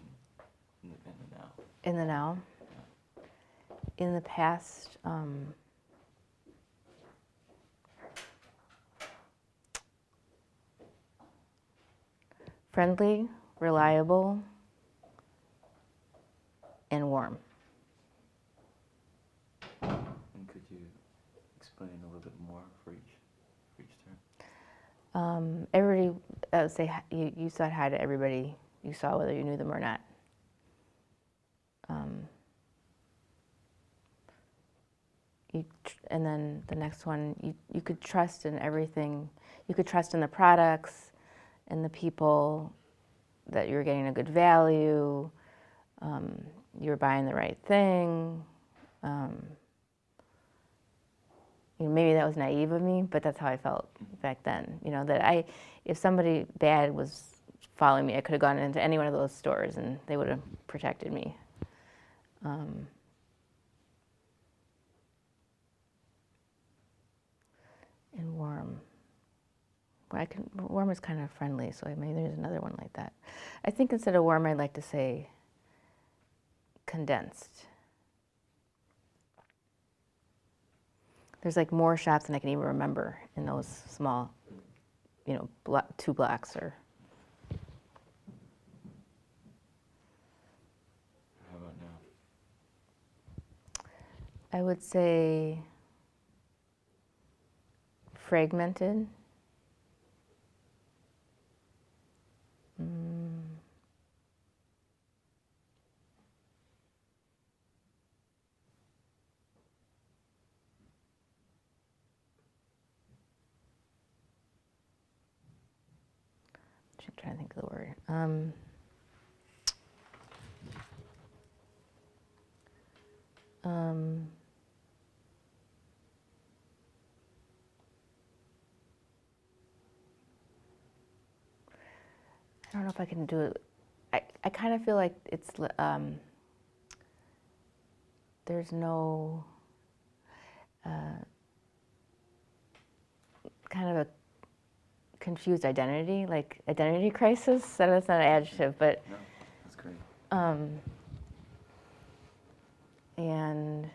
the now? In the now. In the past, friendly, reliable, and warm. And could you explain a little bit more for each term? Everybody, say you said hi to everybody you saw, whether you knew them or not. And then the next one, you could trust in everything. You could trust in the products and the people, that you were getting a good value, you were buying the right thing. Maybe that was naive of me, but that's how I felt back then. That if somebody bad was following me, I could have gone into any one of those stores and they would have protected me. And warm. Warm is kind of friendly, so maybe there's another one like that. I think instead of warm, I'd like to say condensed. There's like more shops than I can even remember in those small, 2 blocks or. How about now? I would say fragmented. I'm trying to think of the word. I don't know if I can do it. I kind of feel like it's there's no kind of a confused identity, like identity crisis. I know that's not an adjective, but No, that's great. And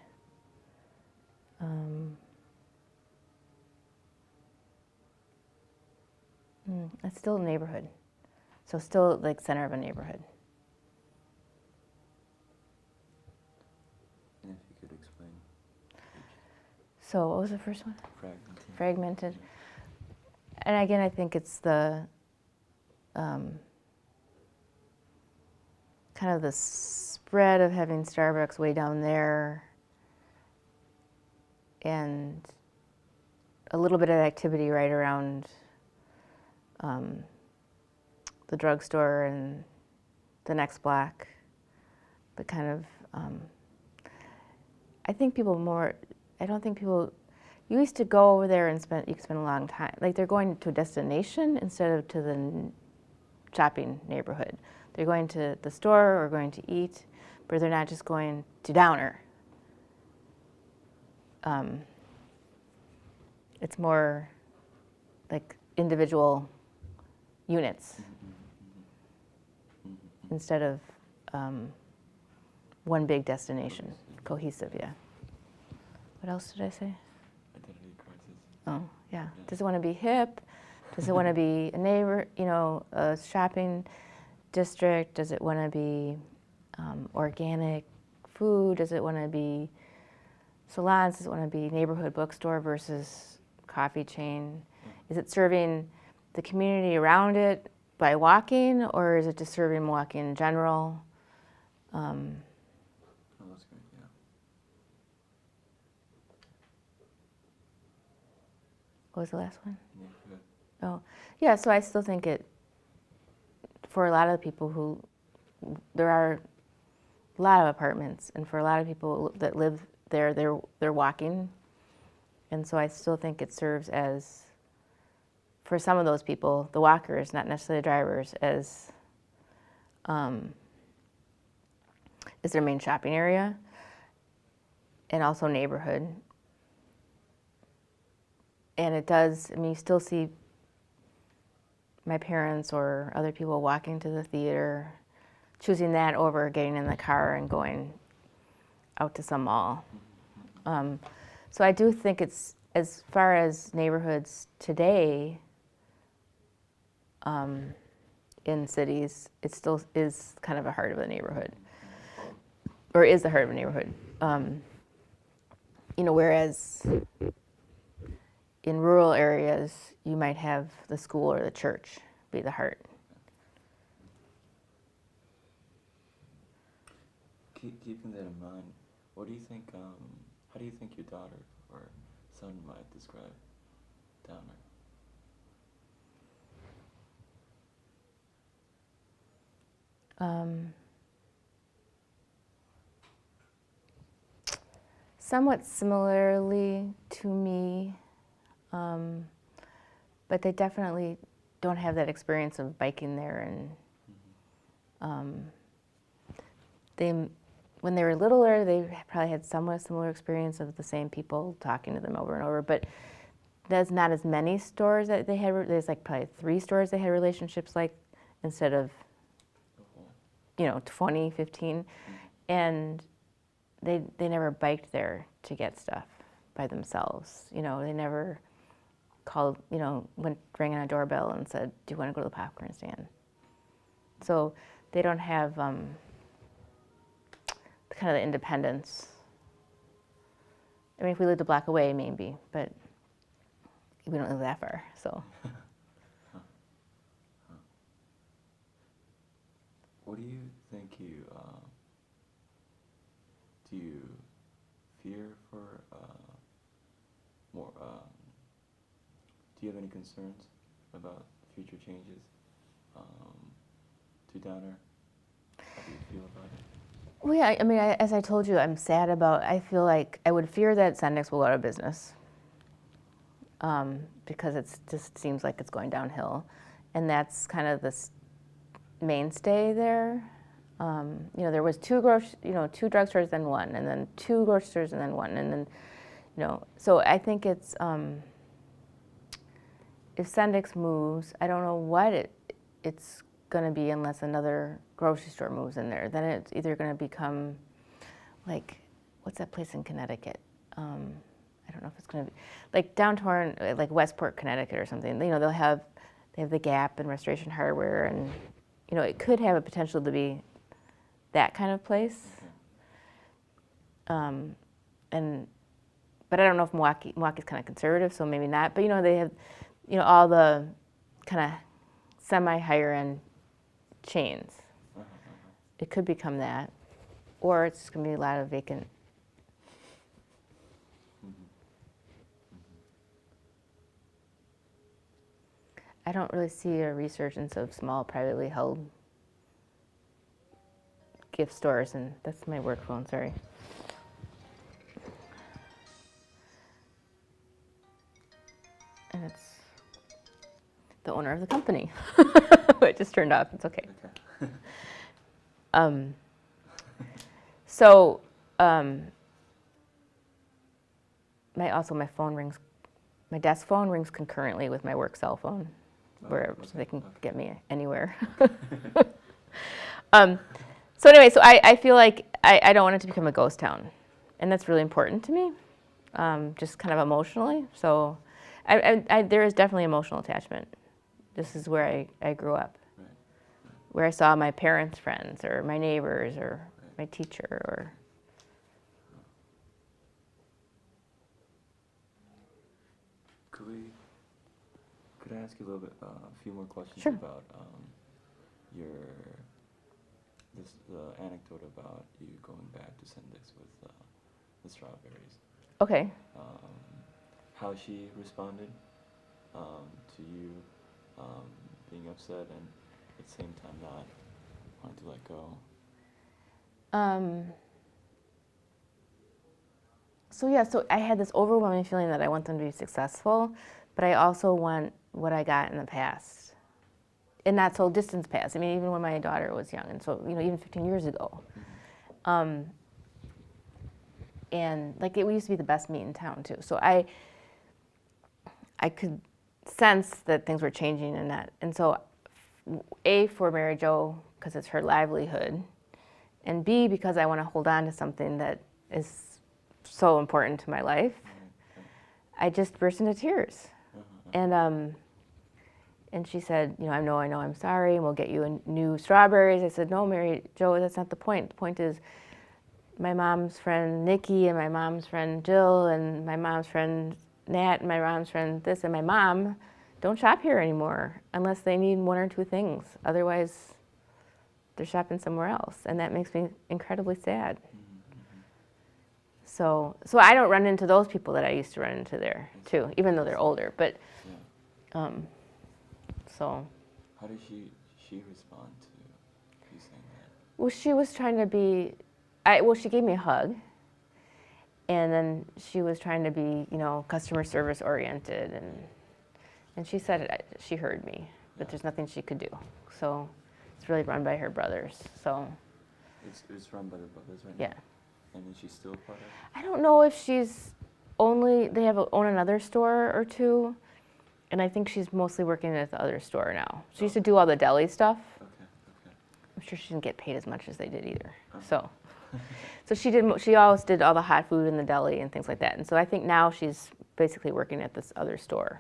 it's still a neighborhood, so still like center of a neighborhood. And if you could explain So what was the first one? fragmented. Fragmented. And again, I think it's the kind of the spread of having Starbucks way down there and a little bit of activity right around the drugstore and the next block, but kind of, I think people more, I don't think people, you used to go over there and you could spend a long time, like they're going to a destination instead of to the shopping neighborhood. They're going to the store or going to eat, but they're not just going to Downer. It's more like individual units instead of one big destination. Cohesive, yeah. What else did I say? Identity crisis. Oh, yeah. Does it want to be hip? Does it want to be a neighbor, a shopping district? Does it want to be organic food? Does it want to be salons? Does it want to be neighborhood bookstore versus coffee chain? Is it serving the community around it by walking, or is it just serving walking in general? Oh, that's great, yeah. What was the last one? Neighborhood. Oh, yeah, so I still think for a lot of the people who, there are a lot of apartments, and for a lot of people that live there, they're walking. And so I still think it serves as, for some of those people, the walkers, not necessarily the drivers, as is their main shopping area and also neighborhood. And it does, you still see my parents or other people walking to the theater, choosing that over getting in the car and going out to some mall. So I do think it's, as far as neighborhoods today in cities, it still is kind of a heart of a neighborhood, or is the heart of a neighborhood. Whereas in rural areas, you might have the school or the church be the heart. Keeping that in mind, what do you think, how do you think your daughter or son might describe Downer? Somewhat similarly to me, but they definitely don't have that experience of biking there, and when they were littler, they probably had somewhat similar experience of the same people talking to them over and over, but there's not as many stores that they had. There's like probably 3 stores they had relationships like, instead of 20, 15, and they never biked there to get stuff by themselves. They never called, went rang on a doorbell and said, "Do you want to go to the popcorn stand?" So they don't have kind of the independence. I mean, if we lived a block away, maybe, but we don't live that far, so. What do you think do you fear for more, do you have any concerns about future changes to Downer? How do you feel about it? Well, yeah, I mean, as I told you, I'm sad about, I feel like I would fear that Sendik's will go out of business because it just seems like it's going downhill. And that's kind of the mainstay there. There was 2 drugstores, then 1, and then 2 grocery stores, and then 1, and then, so I think it's, if Sendik's moves, I don't know what it's going to be unless another grocery store moves in there. Then it's either going to become like, what's that place in Connecticut? I don't know if it's going to be like downtown, like Westport, Connecticut or something. They have the Gap and Restoration Hardware, and it could have a potential to be that kind of place. But I don't know if Milwaukee's kind of conservative, so maybe not. But they have, all the kind of semi-higher end chains. It could become that, or it's going to be a lot of vacant. I don't really see a resurgence of small privately held gift stores, and that's my work phone, sorry. And it's the owner of the company. It just turned off, it's okay. Okay. So, my phone rings, my desk phone rings concurrently with my work cell phone, where so they can get me anywhere. So anyway, so I feel like I don't want it to become a ghost town, and that's really important to me, just kind of emotionally. So there is definitely emotional attachment. This is where I grew up, Right. where I saw my parents' friends, or my neighbors, or my teacher, or... Could I ask you a little bit, a few more questions Sure. about the anecdote about you going back to Sendix with the strawberries? Okay. How she responded to you being upset and at the same time not wanting to let go? So I had this overwhelming feeling that I want them to be successful, but I also want what I got in the past. And not so distant past. I mean, even when my daughter was young, and so, even 15 years ago. And like we used to be the best meat in town too. So I could sense that things were changing in that. And so A, for Mary Jo, because it's her livelihood, and B, because I want to hold on to something that is so important to my life, I just burst into tears. And she said, I know, I'm sorry, and we'll get you new strawberries. I said, no, Mary Jo, that's not the point. The point is my mom's friend Nikki, and my mom's friend Jill, and my mom's friend Nat, and my mom's friend this, and my mom don't shop here anymore unless they need one or two things. Otherwise, they're shopping somewhere else, and that makes me incredibly sad. So I don't run into those people that I used to run into there too, even though they're older. But so. How did she respond to you saying that? Well, she was trying to be. She gave me a hug, and then she was trying to be, customer service oriented, and she said she heard me, but there's nothing she could do. So it's really run by her brothers. So. It's run by the brothers right now. Yeah. And is she still part of it? I don't know if she's they own another store or two, and I think she's mostly working at the other store now. She used to do all the deli stuff. Okay. I'm sure she didn't get paid as much as they did either. Uh-huh. So she always did all the hot food in the deli and things like that. And so I think now she's basically working at this other store.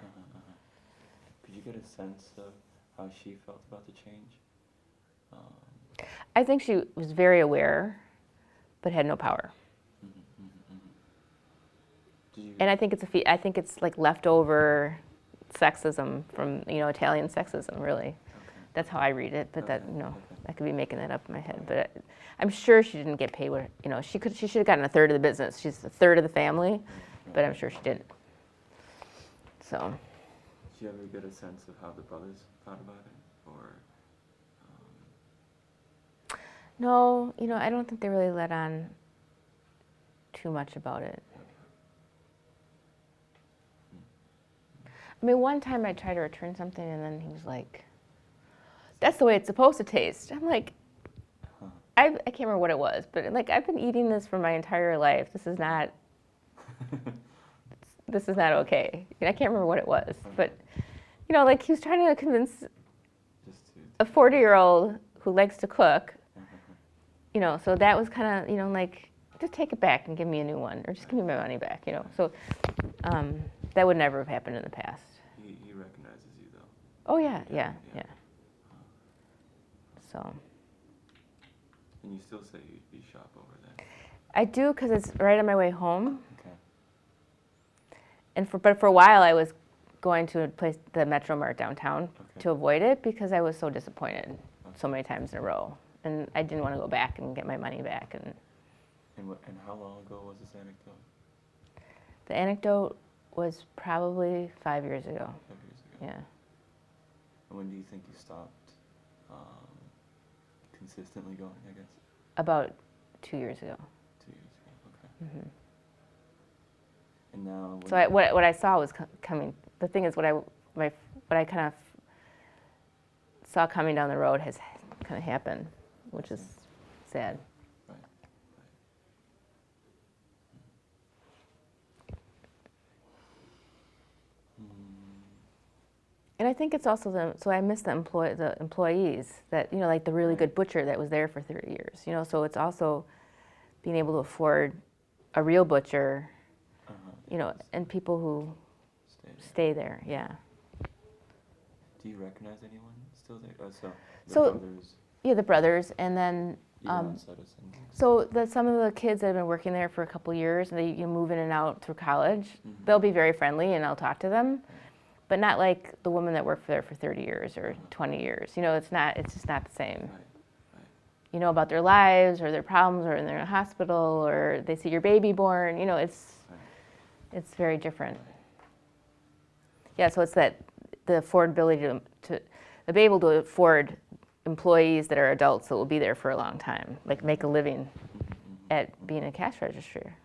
Could you get a sense of how she felt about the change? I think she was very aware, but had no power. And I think it's like leftover sexism from Italian sexism, really. That's how I read it, but that I could be making that up in my head. But I'm sure she didn't get paid. She should have gotten a third of the business. She's a third of the family, but I'm sure she didn't. So. Did you ever get a sense of how the brothers thought about it, or? No, I don't think they really let on too much about it. I mean, one time I tried to return something, and then he was like, "That's the way it's supposed to taste." I'm like, I can't remember what it was, but like I've been eating this for my entire life. This is not okay. I can't remember what it was, but like he was trying to convince a 40-year-old who likes to cook. So that was kind of like, just take it back and give me a new one, or just give me my money back. So that would never have happened in the past. He recognizes you though. Oh yeah. So. And you still say you shop over there? I do, because it's right on my way home. Okay. But for a while I was going to a place, the Metro Mart downtown, to avoid it because I was so disappointed so many times in a row, and I didn't want to go back and get my money back. And how long ago was this anecdote? The anecdote was probably 5 years ago. 5 years ago. Yeah. And when do you think you stopped consistently going, I guess? About 2 years ago. 2 years ago, okay. And now, So what I saw was coming. The thing is, what I kind of saw coming down the road has kind of happened, which is sad. Right. And I think it's also so I miss the employees that, like the really good butcher that was there for 30 years, so it's also being able to afford a real butcher, and people who stay there, yeah. Do you recognize anyone still there? So, brothers. Yeah, the brothers, and then Outside of Cindy. so some of the kids that have been working there for a couple years, and they move in and out through college. They'll be very friendly, and I'll talk to them, but not like the women that work there for 30 years or 20 years. It's just not the same. Right. You know about their lives or their problems, or they're in a hospital, or they see your baby born. It's very different. Yeah, so it's the affordability to be able to afford employees that are adults that will be there for a long time, like make a living at being a cash register,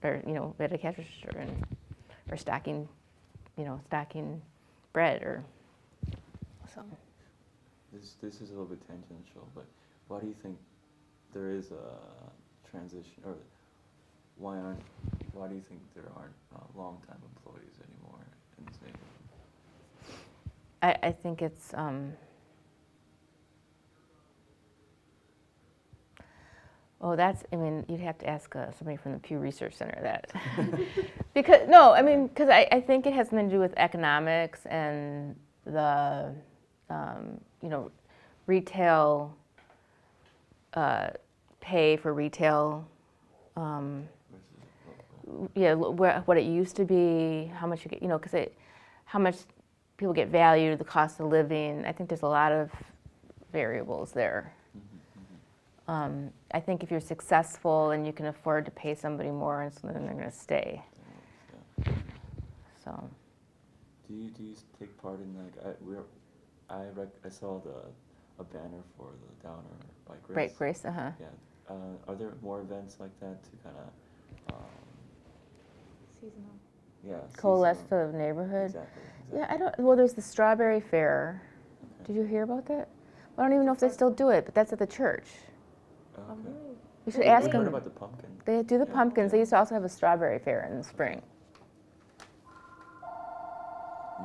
or at a cash register or stocking bread or so. This is a little bit tangential, but why do you think there is a transition, or why do you think there aren't long-time employees anymore in this neighborhood? I think it's you'd have to ask somebody from the Pew Research Center that. because I think it has something to do with economics and the, retail pay for retail. Yeah, what it used to be, how much you get, because how much people get valued, the cost of living. I think there's a lot of variables there. I think if you're successful and you can afford to pay somebody more, then they're going to stay. So. Do you take part in I saw a banner for the Downer Bike Race. Bike race, Yeah. Are there more events like that to kind of Seasonal. yeah, coalesce seasonal? the neighborhood? Exactly. Yeah, well, there's the Strawberry Fair. Okay. Did you hear about that? I don't even know if they still do it, but that's at the church. Okay. You should They- ask We they- heard them. about the pumpkin. They do the Yeah, pumpkins. yeah. They used to also have a strawberry fair in the spring.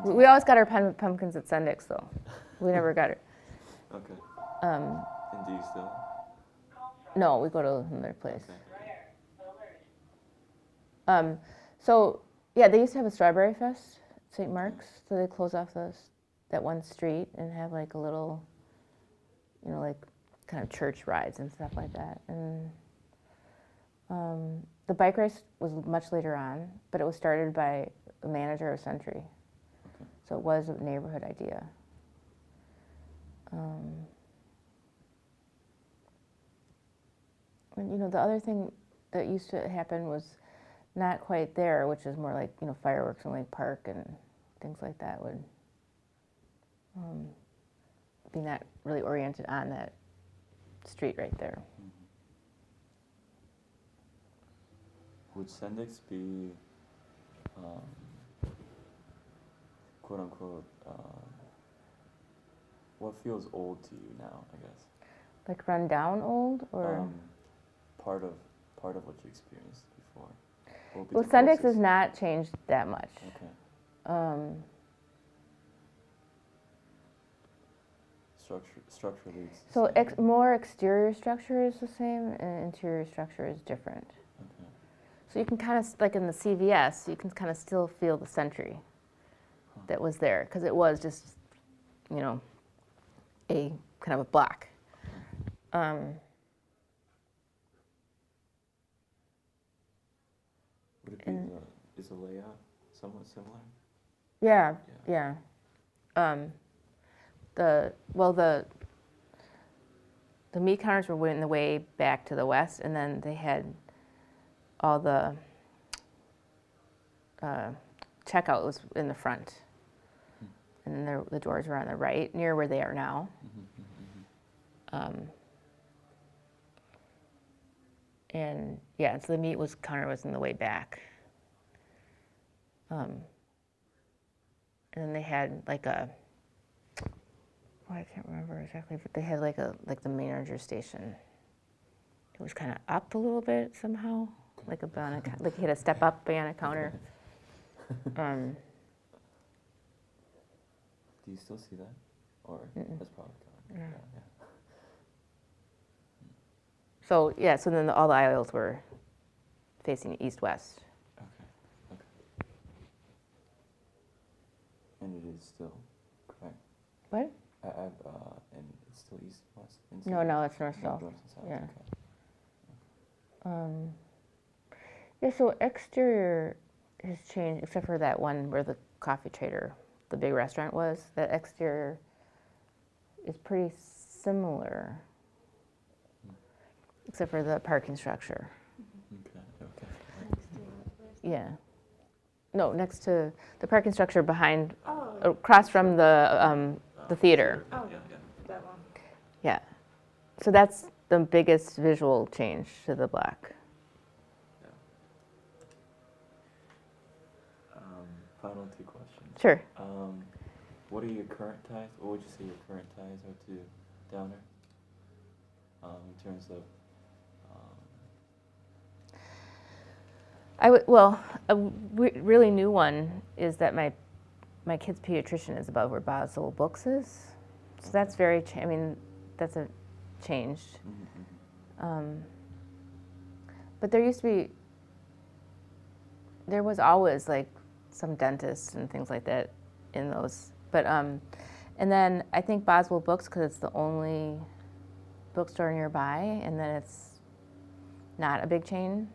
We always got our pumpkins at Sendix, though. We never got it. Okay. Um, And do you still? no, we go to another place. Okay. So, yeah, they used to have a Strawberry Fest at St. Mark's. So they close off that one street and have like a little, like kind of church rides and stuff like that. And the bike race was much later on, but it was started by a manager of Century. Okay. So it was a neighborhood idea. And the other thing that used to happen was not quite there, which is more like fireworks in Lake Park and things like that would be not really oriented on that street right there. Would Sendix be, quote unquote, what feels old to you now, I guess? Like run down old, or Part of what you experienced before. What would be well, the Sendix has closest? not changed that much. Okay. Structurally. It's the So same. more exterior structure is the same, and interior structure is different. Okay. So you can kind of, like in the CVS, you can kind of still feel the Century that was there, because it was just, a kind of a block. Would it be is the layout somewhat similar? Yeah, Yeah. yeah. The meat counters were in the way back to the west, and then they had all the checkout was in the front. and the doors were on the right, near where they are now. And yeah, so the meat counter was in the way back. And then they had like a, I can't remember exactly, but they had like the manager station. It was kind of up a little bit somehow, like like you had to step up behind a counter. Do you still see that, or that's probably gone? Yeah. So yeah, so then all the aisles were facing east-west. Okay. And it is still correct. What? And it's still east-west. No, it's north-south. North and south. Yeah. Okay. Yeah, so exterior has changed, except for that one where the Coffee Trader, the big restaurant was. The exterior is pretty similar, except for the parking structure. Okay. Yeah. No, next to the parking structure behind, across from the theater. Oh, Yeah. that one. Yeah. So that's the biggest visual change to the block. Final two questions. Sure. What are your current ties? What would you say your current ties are to Downer? In terms of. A really new one is that my kid's pediatrician is above where Basel Books is. So that's very, that's a change. But there was always like some dentists and things like that in those. But, and then I think Boswell Books, because it's the only bookstore nearby, and then it's not a big chain.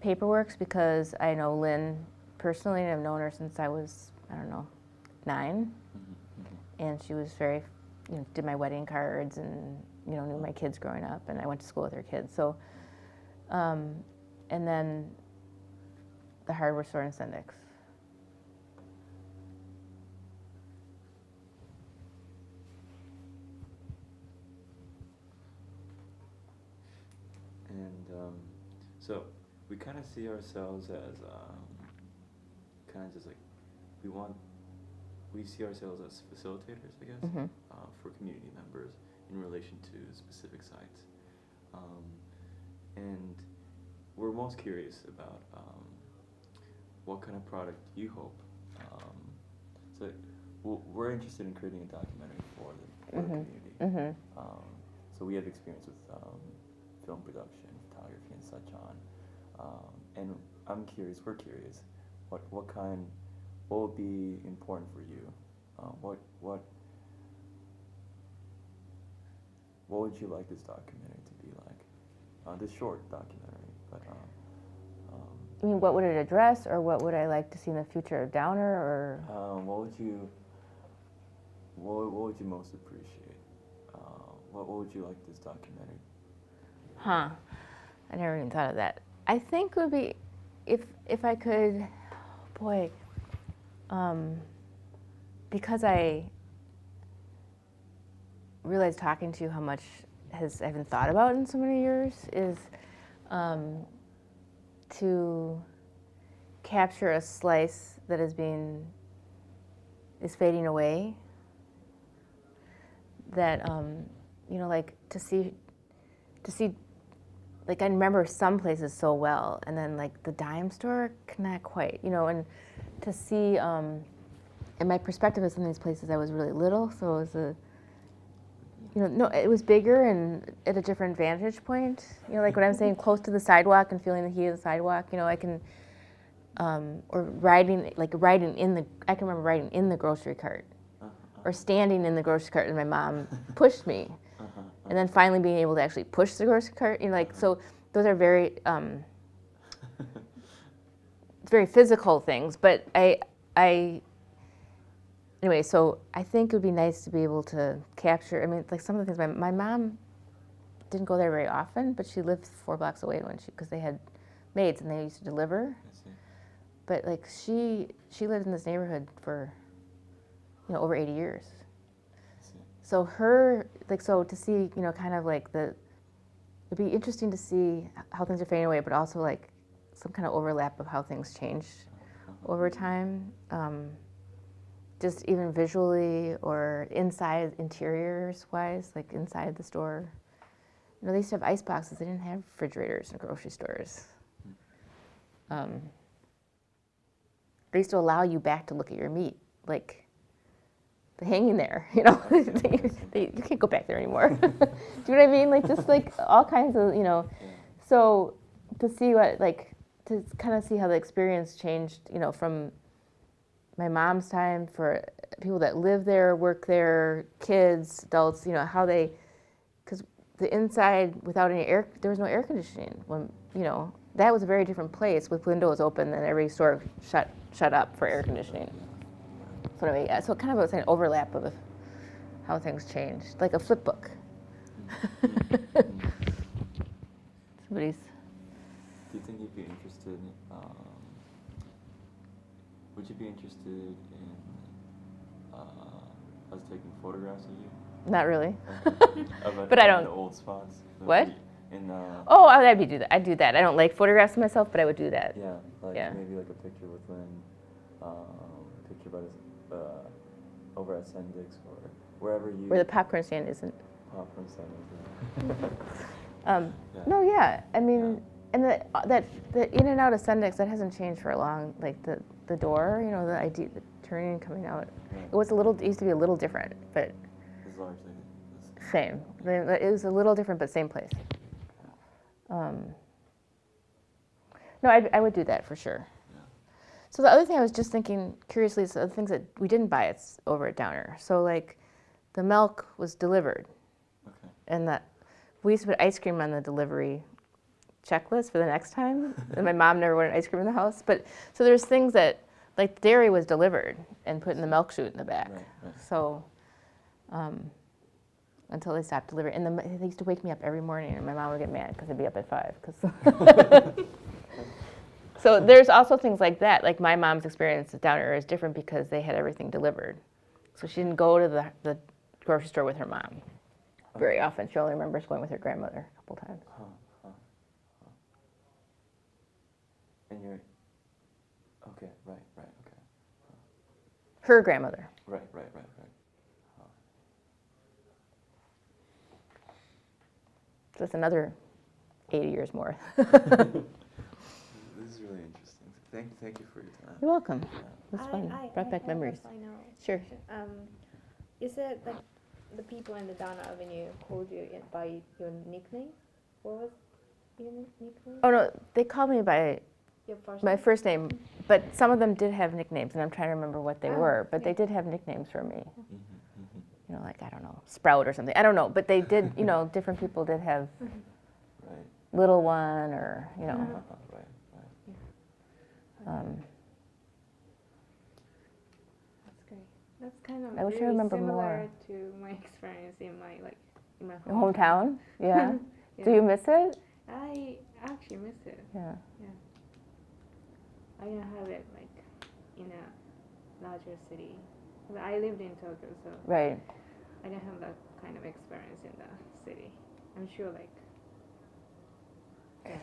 Paperworks, because I know Lynn personally, and I've known her since I was, 9. And she was very, did my wedding cards and, knew my kids growing up, and I went to school with her kids. So, and then the hardware store in Sendix. And so we kind of see ourselves as kind of just like we see ourselves as facilitators, I guess, for community members in relation to specific sites. And we're most curious about what kind of product you hope. So we're interested in creating a documentary for the community. So we have experience with film production, photography, and such on. And we're curious, what would be important for you? What would you like this documentary to be like? This short documentary, but. You mean, what would it address, or what would I like to see in the future of Downer, or? What would you most appreciate? What would you like this documentary? I never even thought of that. I think it would be, if I could, because I realized talking to you how much I haven't thought about in so many years, is to capture a slice that is fading away. That like to see, like I remember some places so well, and then like the dime store, not quite, and to see, and my perspective is in these places I was really little, so it was it was bigger and at a different vantage point. Like when I'm saying close to the sidewalk and feeling the heat of the sidewalk, I can, or I can remember riding in the grocery cart, or standing in the grocery cart and my mom pushed me, and then finally being able to actually push the grocery cart. So those are very, very physical things. But anyway, so I think it would be nice to be able to capture, like some of the things, my mom didn't go there very often, but she lived 4 blocks away because they had maids and they used to deliver. I see. but like she lived in this neighborhood for, over 80 years. So so to see, kind of like it'd be interesting to see how things are fading away, but also like some kind of overlap of how things change over time, just even visually or inside, interiors-wise, like inside the store. They used to have ice boxes. They didn't have refrigerators in grocery stores. They used to allow you back to look at your meat, like the hanging there, you can't go back there anymore. Do you know what I mean? Like just like all kinds of, So to see to kind of see how the experience changed, from my mom's time for people that live there, work there, kids, adults, how because the inside without any air, there was no air conditioning. When, that was a very different place with windows open and every store shut up for air conditioning. So anyway, yeah, so it kind of was an overlap of how things changed, like a flip book. Somebody's. Do you think you'd be interested? Would you be interested in us taking photographs of you? Not really. But I don't. The old spots. What? Oh, I'd do that. I'd do that. I don't like photographs of myself, but I would do that. Yeah, Yeah. Maybe like a picture with Lynn, picture by over at Sendix or wherever you. Where the popcorn stand isn't. Popcorn stand is. Yeah. No, yeah. I mean, and the in and out of Sendix, that hasn't changed for a long. Like the door, the idea, the turning and coming out. Right. It used to be a little different, but. It's largely Same. It was a little different, but same place. No, I would do that for sure. Yeah. So the other thing I was just thinking, curiously, is the things that we didn't buy over at Downer. So like, the milk was delivered, and we used to put ice cream on the delivery checklist for the next time. And my mom never wanted ice cream in the house, but so there's things that like dairy was delivered and put in the milk chute in the back. Right. So. Until they stopped delivering. And they used to wake me up every morning, and my mom would get mad because I'd be up at 5. So there's also things like that. Like my mom's experience at Downer is different because they had everything delivered. So she didn't go to the grocery store with her mom very often. She only remembers going with her grandmother a couple times. And you're, okay, right, okay. Her grandmother. Right. So it's another 80 years more. This is really interesting. Thank you for your time. You're welcome. It was fun. Brought back have memories. a final Sure. question. Is it like the people in the Downer Avenue called you by your nickname? What was your nickname? Oh no, they called me by Your first my name? first name, but some of them did have nicknames, and I'm trying to remember what they Oh, were. But yeah. they did have nicknames for me. Mm-hmm. Like, I don't know, Sprout or something. I don't know, but they did, different people did have Right. Little One or, Right. That's great. That's kind of I wish I really remember similar more. to my experience in my Your hometown. Yeah. Yeah. Do you miss it? I actually miss it. Yeah. I don't have it like in a larger city. But I lived in Tokyo, so Right. I didn't have that kind of experience in the city. I'm sure like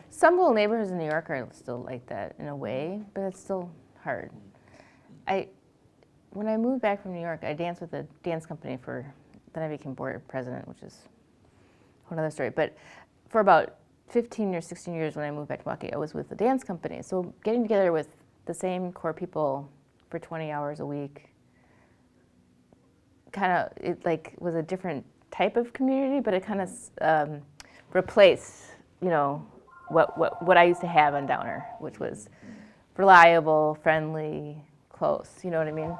Some little neighborhoods in New York are still like that in a way, but it's still hard. When I moved back from New York, I danced with a dance company then I became board president, which is a whole other story. But for about 15 or 16 years when I moved back to Milwaukee, I was with the dance company. So getting together with the same core people for 20 hours a week was a different type of community, but it kind of replaced, what I used to have on Downer, which was reliable, friendly, close. You know what I mean?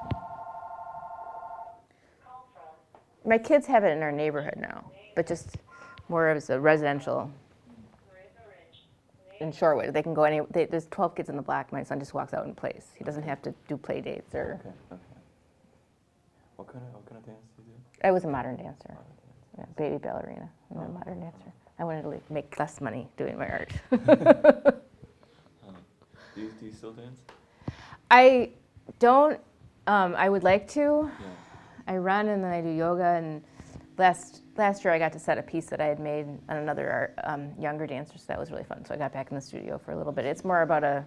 My kids have it in our neighborhood now, but just more as a residential. In Shorewood, they can go there's 12 kids in the block. My son just walks out and plays. He doesn't have to do play dates or. Okay. What kind of dance do you do? I was a modern dancer, baby ballerina. I'm a modern dancer. I wanted to make less money doing my art. Do you still dance? I don't. I would like to. Yeah. I run and then I do yoga. And last year I got to set a piece that I had made on another younger dancer, so that was really fun. So I got back in the studio for a little bit. It's more about a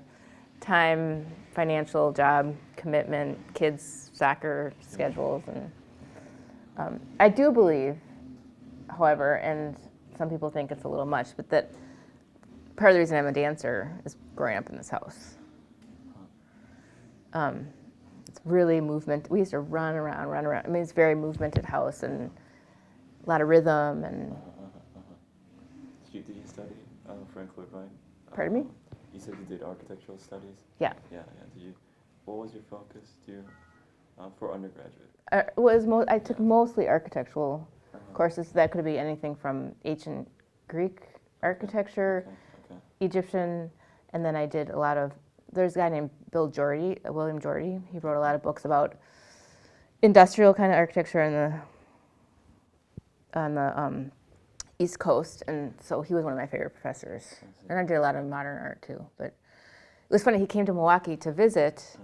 time, financial, job commitment, kids, soccer schedules, and I do believe, however, and some people think it's a little much, but that part of the reason I'm a dancer is growing up in this house. It's really movement. We used to run around. I mean, it's a very movemented house and a lot of rhythm and. Did you study Frank Lloyd Wright? Pardon me? You said you did architectural studies? Yeah. Yeah. Did you? What was your focus for undergraduate? I took mostly architectural courses. That could be anything from ancient Greek architecture, Okay. Egyptian, and then I did a lot of. There's a guy named William Geordie. He wrote a lot of books about industrial kind of architecture on the East Coast, and so he was one of my favorite professors. And I did a lot of modern art too. But it was funny. He came to Milwaukee to visit.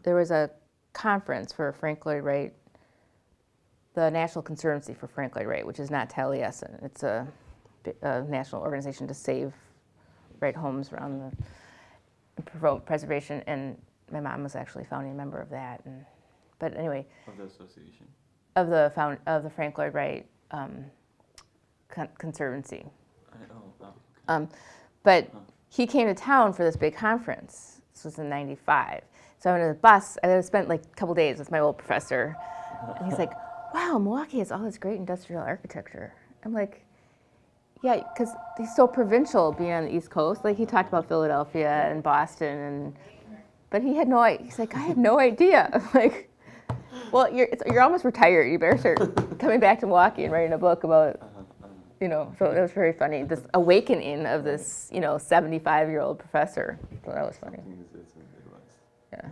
There was a conference for Frank Lloyd Wright, the National Conservancy for Frank Lloyd Wright, which is not Taliesin. It's a national organization to save Wright homes around the promote preservation, and my mom was actually a founding member of that. But anyway, Of the association. of the Frank Lloyd Wright Conservancy. Okay. But he came to town for this big conference. This was in '95. So I'm in the bus. I spent like a couple days with my old professor, and he's like, "Wow, Milwaukee has all this great industrial architecture." I'm like, yeah, because he's so provincial being on the East Coast. Like, he talked about Philadelphia and Boston, but he had no idea. He's like, I had no idea. I'm like, well, you're almost retired. You better start coming back to Milwaukee and writing a book about, so it was very funny. This awakening of this, 75-year-old professor. So that was funny. Something is in the Midwest. Yeah.